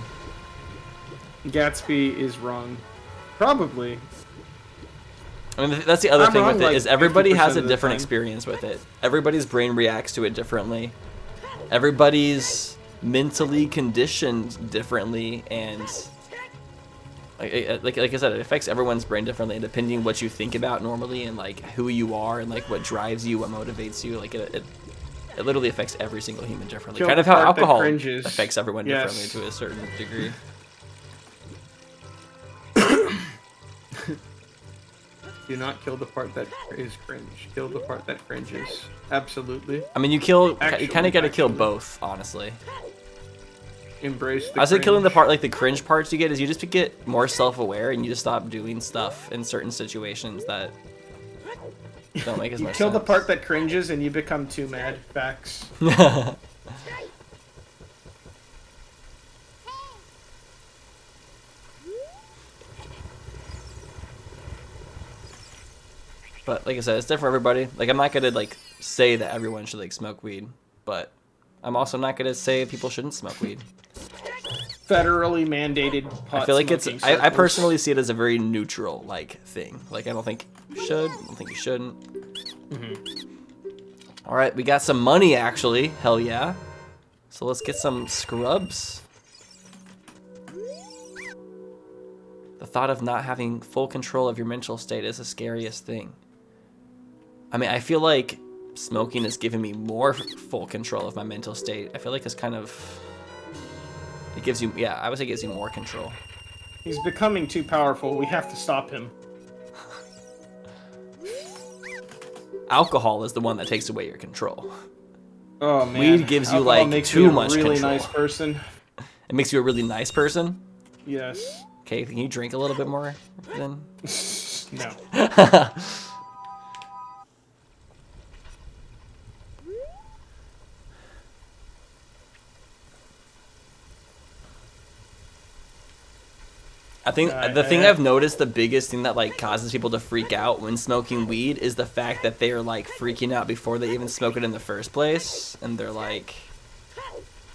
B: Gatsby is wrong. Probably.
A: I mean, that's the other thing with it,
B: like
A: is everybody has a
B: the
A: different
B: time.
A: experience with it. Everybody's brain reacts to it differently. Everybody's mentally conditioned differently, and like I said, it affects everyone's brain differently, and depending on what you think about normally, and like who you are, and like what drives you, what motivates you, like it literally affects every single human differently.
B: Kill
A: Kind
B: the
A: of how
B: part that
A: alcohol
B: cringes.
A: affects everyone
B: Yes.
A: differently to a certain degree.
B: Do not kill the part that is cringe. Kill the part that cringes. Absolutely.
A: I mean, you kind of got to kill
B: Actually.
A: both, honestly.
B: embrace the
A: I say killing the
B: cringe.
A: part, like the cringe parts you get is you just get more self-aware and you just stop doing stuff in certain situations that don't make as
B: You
A: much
B: kill
A: sense.
B: the part that cringes and you become too mad. Facts.
A: But like I said, it's different for everybody. Like I'm not gonna like say that everyone should like smoke weed, but I'm also not gonna say people shouldn't smoke weed.
B: Federally mandated pot
A: I feel like it's.
B: smoking
A: I
B: circles.
A: personally see it as a very neutral like thing. Like I don't think you should. I don't think you shouldn't. All right, we got some money actually. Hell yeah. So let's get some scrubs. The thought of not having full control of your mental state is the scariest thing. I mean, I feel like smoking has given me more full control of my mental state. I feel like it's kind of, it gives you, yeah, I would say it gives you more control.
B: He's becoming too powerful. We have to stop him.
A: Alcohol is the one that takes away your control.
B: Oh man.
A: Weed gives you
B: Alcohol
A: like
B: makes
A: too
B: me a
A: much
B: really
A: control.
B: nice person.
A: It makes you a really nice person.
B: Yes.
A: Okay, can you drink a little bit more then?
B: No.
A: I think the thing I've noticed, the biggest thing that like causes people to freak out when smoking weed is the fact that they are like freaking out before they even smoke it in the first place, and they're like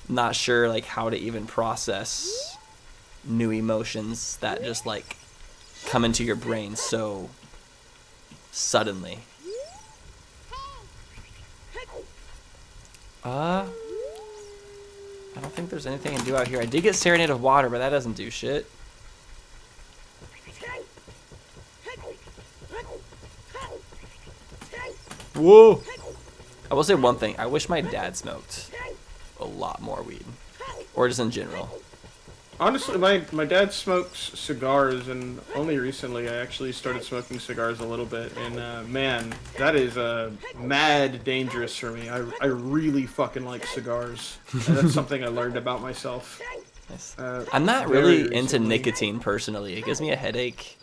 A: not sure like how to even process new emotions that just like come into your brain so suddenly. I don't think there's anything I can do out here. I did get Serenade of Water, but that doesn't do shit. Whoa! I will say one thing. I wish my dad smoked a lot more weed. Or just in general.
B: Honestly, my dad smokes cigars, and only recently I actually started smoking cigars a little bit. And man, that is mad dangerous for me. I really fucking like cigars. And that's something I learned about myself.
A: Nice. I'm not really into
B: recently.
A: nicotine personally. It gives me a headache.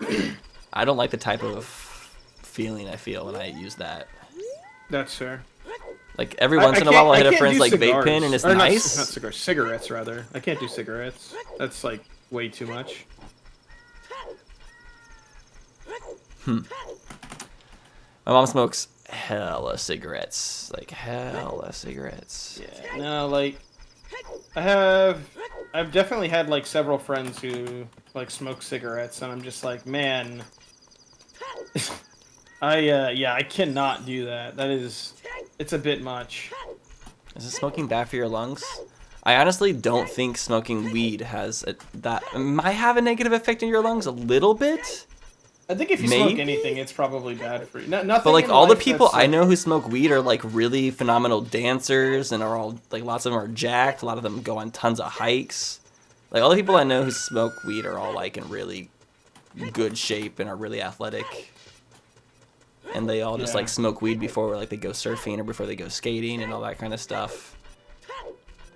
A: I don't like the type of feeling I feel when I use that.
B: That's fair.
A: Like every once in a while I'll hit a friend's like vape
B: cigars.
A: pen and it's
B: Or
A: nice.
B: Not cigars, cigarettes rather. I can't do cigarettes. That's like way too much.
A: My mom smokes hella cigarettes. Like hella cigarettes.
B: Yeah, no, like I've definitely had like several friends who like smoke cigarettes, and I'm just like, man, I cannot do that. It's a bit much.
A: Is it smoking bad for your lungs? I honestly don't think smoking weed has that might have a negative effect on your lungs a little bit.
B: I think if you
A: Maybe?
B: smoke anything, it's probably bad for you. Nothing.
A: But like
B: in
A: all the
B: life
A: people
B: that's,
A: I
B: like-
A: know who smoke weed are like really phenomenal dancers and are all like lots of them are jacked. A lot of them go on tons of hikes. Like all the people I know who smoke weed are all like in really good shape and are really athletic. And they all just
B: Yeah.
A: like smoke weed before like they go surfing or before they go skating and all that kind of stuff.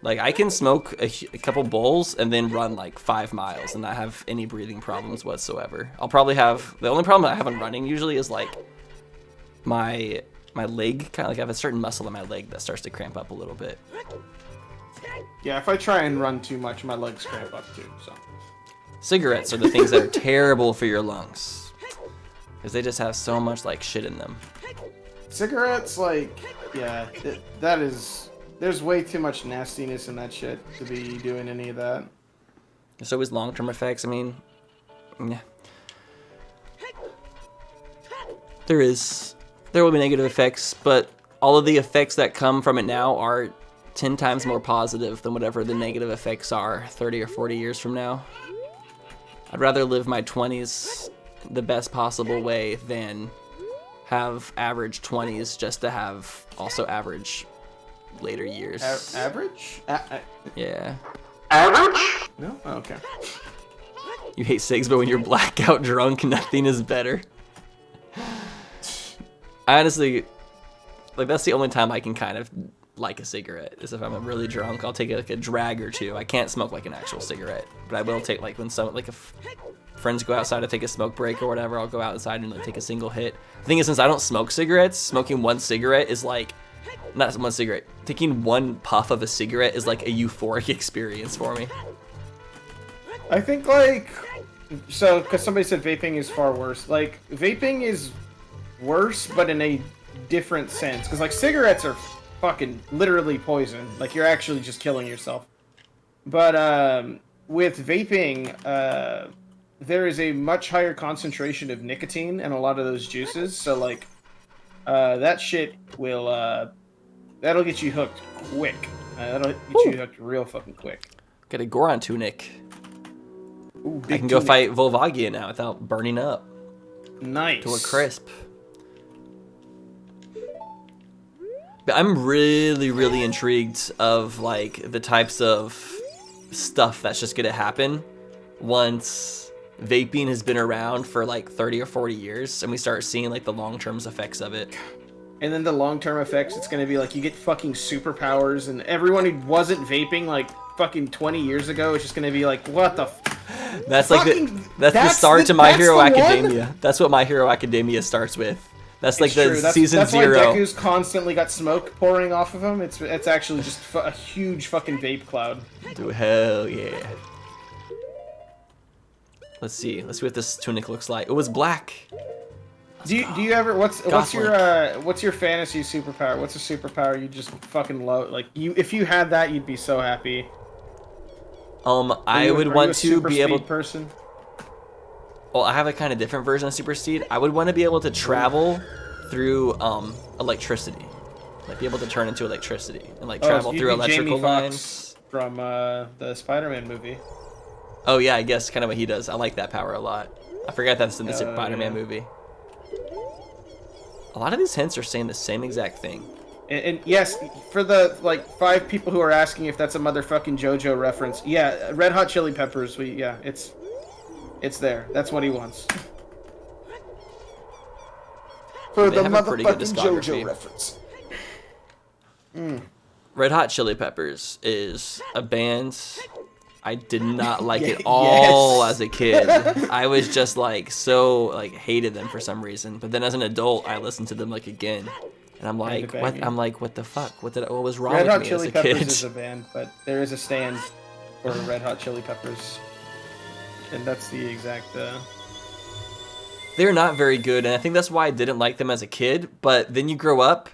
A: Like I can smoke a couple bowls and then run like 5 miles and not have any breathing problems whatsoever. I'll probably have the only problem I have in running usually is like my leg, kind of like I have a certain muscle in my leg that starts to cramp up a little bit.
B: Yeah, if I try and run too much, my legs cramp up too. So.
A: Cigarettes are the things that are terrible for your lungs because they just have so much like shit in them.
B: Cigarettes, like, yeah, that is. There's way too much nastiness in that shit to be doing any of that.
A: There's always long-term effects. I mean, yeah. There will be negative effects, but all of the effects that come from it now are 10 times more positive than whatever the negative effects are 30 or 40 years from now. I'd rather live my 20s the best possible way than have average 20s just to have also average later years.
B: Average?
A: Yeah.
C: Average?
B: No? Oh, okay.
A: You hate cigs, but when you're blackout drunk, nothing is better. I honestly, like, that's the only time I can kind of like a cigarette. Is if I'm really drunk, I'll take like a drag or two. I can't smoke like an actual cigarette, but I will take like when some like if friends go outside to take a smoke break or whatever, I'll go outside and like take a single hit. The thing is, since I don't smoke cigarettes, smoking one cigarette is like, not one cigarette, taking one puff of a cigarette is like a euphoric experience for me.
B: I think like, so, because somebody said vaping is far worse. Like, vaping is worse, but in a different sense. Because like cigarettes are fucking literally poison. Like you're actually just killing yourself. But with vaping, there is a much higher concentration of nicotine in a lot of those juices. So like, that shit will that'll get you hooked quick. That'll get you hooked real fucking quick.
A: Got a Goron tunic.
B: Ooh,
A: I can go fight Volvagia now without burning up.
B: Nice.
A: To a crisp. But I'm really, really intrigued of like the types of stuff that's just gonna happen once vaping has been around for like 30 or 40 years and we start seeing like the long-term effects of it.
B: And then the long-term effects, it's gonna be like you get fucking superpowers, and everyone who wasn't vaping like fucking 20 years ago is just gonna be like, what the
A: That's like that's the start to My Hero Academia. That's what My Hero Academia starts with. That's like the season
B: that's
A: 0.
B: That's why Deku's constantly got smoke pouring off of him. It's actually just a huge fucking vape cloud.
A: Dude, hell yeah. Let's see what this tunic looks like. It was black.
B: Do you ever what's your fantasy superpower? What's a superpower you just fucking love? Like if you had that, you'd be so happy.
A: I would want to be able
B: person.
A: Well, I have a kind of different version of Super Speed. I would want to be able to travel through electricity, like be able to turn into electricity and like travel through electrical lines.
B: From the Spider-Man movie.
A: Oh yeah, I guess kind of what he does. I like that power a lot. I forgot that's in the Spider-Man movie. A lot of these hints are saying the same exact thing.
B: And yes, for the like 5 people who are asking if that's a motherfucking JoJo reference, yeah, Red Hot Chili Peppers. It's there. That's what he wants.
E: For the motherfucking JoJo reference.
A: Red Hot Chili Peppers is a band I did not like at all as a kid. I was just like so like hated them for some reason. But then as an adult, I listened to them like again, and I'm like, what? I'm like, what the fuck? What was wrong with me as a kid? Red Hot Chili
B: Peppers is a band, but there is a stand for Red Hot Chili Peppers, and that's the exact.
A: They're not very good, and I think that's why I didn't like them as a kid. But then you grow up,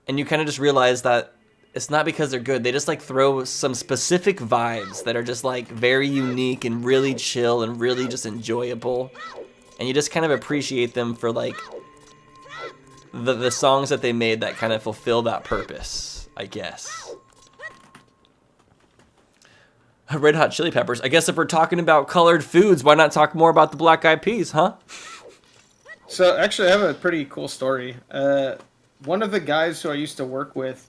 A: and you kind of just realize that it's not because they're good. They just like throw some specific vibes that are just like very unique and really chill and really just enjoyable. And you just kind of appreciate them for like the songs that they made that kind of fulfill that purpose, I guess. Red Hot Chili Peppers. I guess if we're talking about colored foods, why not talk more about the Black Eyed Peas, huh?
B: So actually I have a pretty cool story. One of the guys who I used to work with,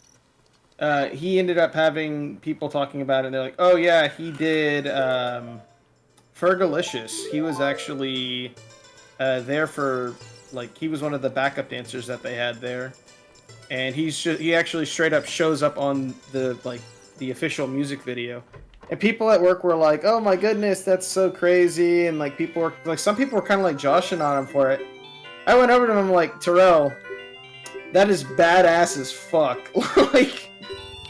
B: he ended up having people talking about it, and they're like, oh yeah, he did Fergalicious. He was actually there for, like, he was one of the backup dancers that they had there. And he actually straight up shows up on the official music video. And people at work were like, oh my goodness, that's so crazy. And like some people were kind of like joshing on him for it. I went over to him like, Terrell, that is badass as fuck. Like,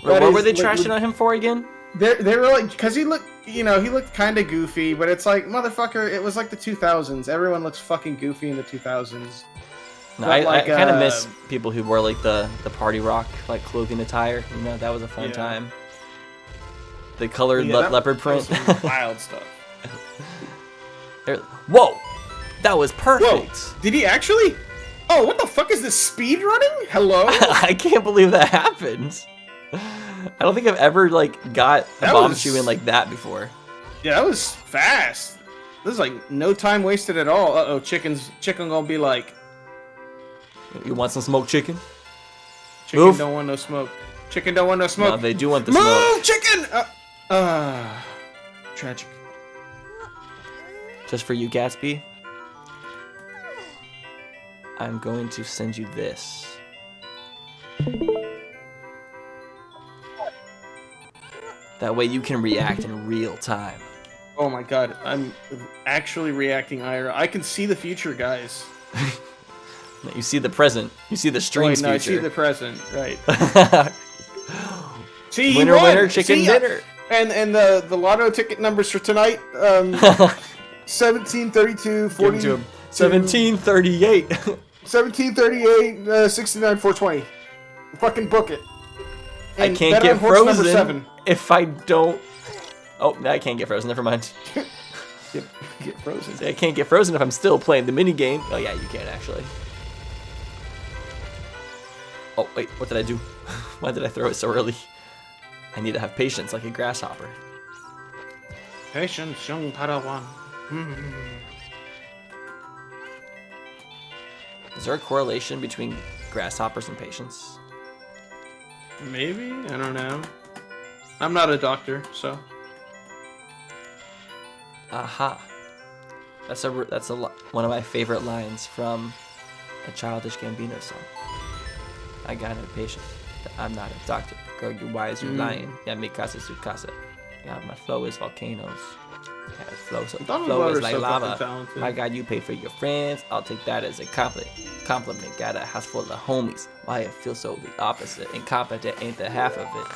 A: what were they trashing on him for again?
B: They were like, because he looked kind of goofy, but it's like, motherfucker, it was like the 2000s. Everyone looks fucking goofy in the 2000s.
A: No, I kind of miss people who wore like the party rock like clothing attire. You know, that was a fun time. The colored leopard print.
B: Wild stuff.
A: Whoa! That was perfect.
B: Whoa. Did he actually? Oh, what the fuck is this, speed running? Hello?
A: I can't believe that happened. I don't think I've ever like got a bomb shoe in like that before.
B: Yeah, that was fast. This is like no time wasted at all. Uh-oh, chicken gonna be like,
A: you want some smoked chicken?
B: Chicken don't want no smoke. Chicken don't want no smoke.
A: No, they do want the
B: smoke.
A: smoke.
B: Move, chicken! Tragic.
A: Just for you, Gatsby, I'm going to send you this. That way you can react in real time.
B: Oh my god, I'm actually reacting IRL. I can see the future, guys.
A: You see the present. You see the stream's
B: no,
A: future.
B: I see the present, right. See, he
A: winner,
B: won.
A: winner, chicken
B: See,
A: dinner.
B: And the lotto ticket numbers for tonight, 1732 40
A: 1738.
B: 1738 69 420. Fucking book it.
A: I
B: And
A: can't
B: bet
A: get
B: on horse number
A: frozen
B: 7.
A: if I don't. Oh, no, I can't get frozen. Never mind.
B: Get frozen.
A: See, I can't get frozen if I'm still playing the mini game. Oh yeah, you can actually. Oh wait, what did I do? Why did I throw it so early? I need to have patience like a grasshopper.
B: Patience, young Padawan.
A: Is there a correlation between grasshoppers and patience?
B: Maybe? I don't know. I'm not a doctor, so.
A: Aha. That's one of my favorite lines from a Childish Gambino song. I got no patience. I'm not a doctor. Girl, you wise, you lying. Yeah, mi casa su casa. Yeah, my flow is volcanoes. Yeah, flow is like
B: so
A: lava.
B: talented.
A: My God, you pay for your friends. I'll take that as a compliment. Got a house full of homies. Why it feels so the opposite? Incompetent ain't the half of it.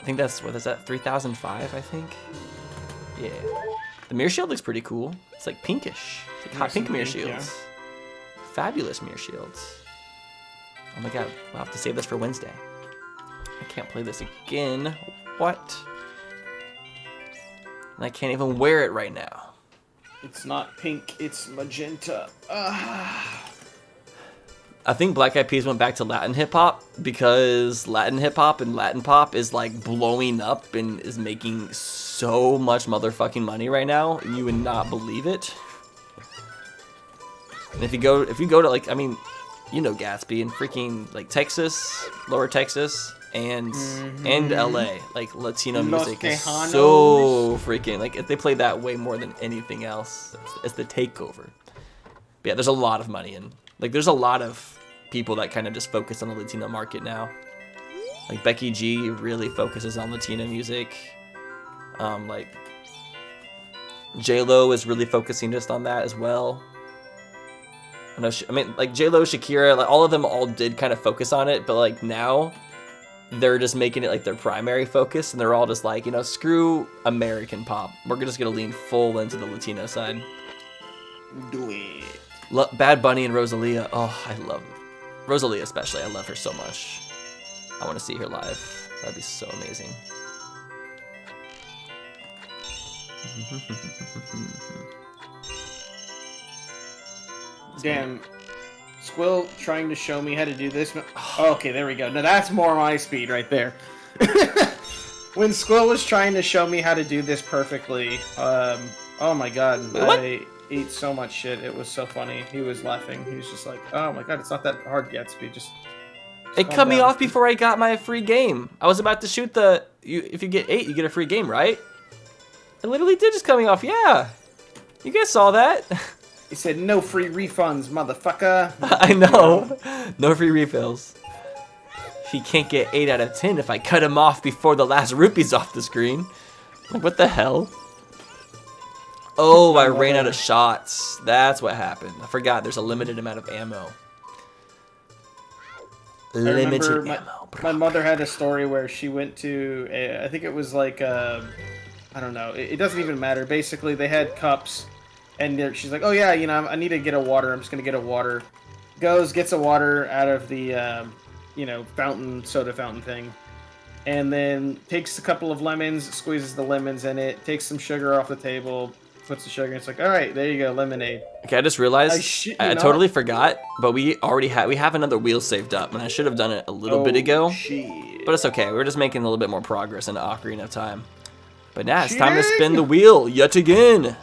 A: I think that's, what is that, 3005, I think? Yeah. The mirror shield looks pretty cool. It's like pinkish. It's like hot pink mirror shields.
B: Yeah.
A: Fabulous mirror shields. Oh my god, we'll have to save this for Wednesday. I can't play this again. What? And I can't even wear it right now.
B: It's not pink, it's magenta.
A: I think Black Eyed Peas went back to Latin hip hop because Latin hip hop and Latin pop is like blowing up and is making so much motherfucking money right now. You would not believe it. And if you go to like, I mean, you know Gatsby and freaking like Texas, Lower Texas, and LA, like Latino music is so freaking like they play that way more than anything else. It's the takeover. But yeah, there's a lot of money in. Like, there's a lot of people that kind of just focus on the Latino market now. Like, Becky G really focuses on Latino music. Like, J-Lo is really focusing just on that as well. I mean, like, J-Lo, Shakira, like, all of them all did kind of focus on it, but, like, now they're just making it, like, their primary focus, and they're all just like, you know, screw American pop. We're just gonna lean full into the Latino side.
B: Do it.
A: Bad Bunny and Rosalia. Oh, I love Rosalia especially. I love her so much. I want to see her live. That'd be so amazing.
B: Damn. Squill trying to show me how to do this. Oh, okay, there we go. Now that's more my speed right there. When Squill was trying to show me how to do this perfectly, oh my god,
A: what?
B: I ate so much shit. It was so funny. He was laughing. He was just like, "Oh my god, it's not that hard, Gatsby. Just
A: it cut me off before I got my free game. I was about to shoot the. If you get 8, you get a free game, right? It literally did just cut me off. Yeah, you guys saw that.
B: He said, "No free refunds, motherfucker."
A: I know. No free refills. He can't get 8 out of 10 if I cut him off before the last rupee's off the screen. Like, what the hell? Oh, I ran out of shots. That's what happened. I forgot there's a limited amount of ammo. Limited ammo, bro.
B: My mother had a story where she went to, I think it was like, I don't know. It doesn't even matter. Basically, they had cups, and she's like, "Oh yeah, you know, I need to get a water. I'm just gonna get a water." Goes, gets a water out of the, you know, soda fountain thing, and then takes a couple of lemons, squeezes the lemons in it, takes some sugar off the table, puts the sugar in. It's like, all right, there you go, lemonade.
A: Okay, I just realized I totally forgot, but we have another wheel saved up, and I should have done it a little bit ago.
B: Shit.
A: But it's okay. We're just making a little bit more progress in Ocarina of Time. But now it's time to spin the wheel yet again.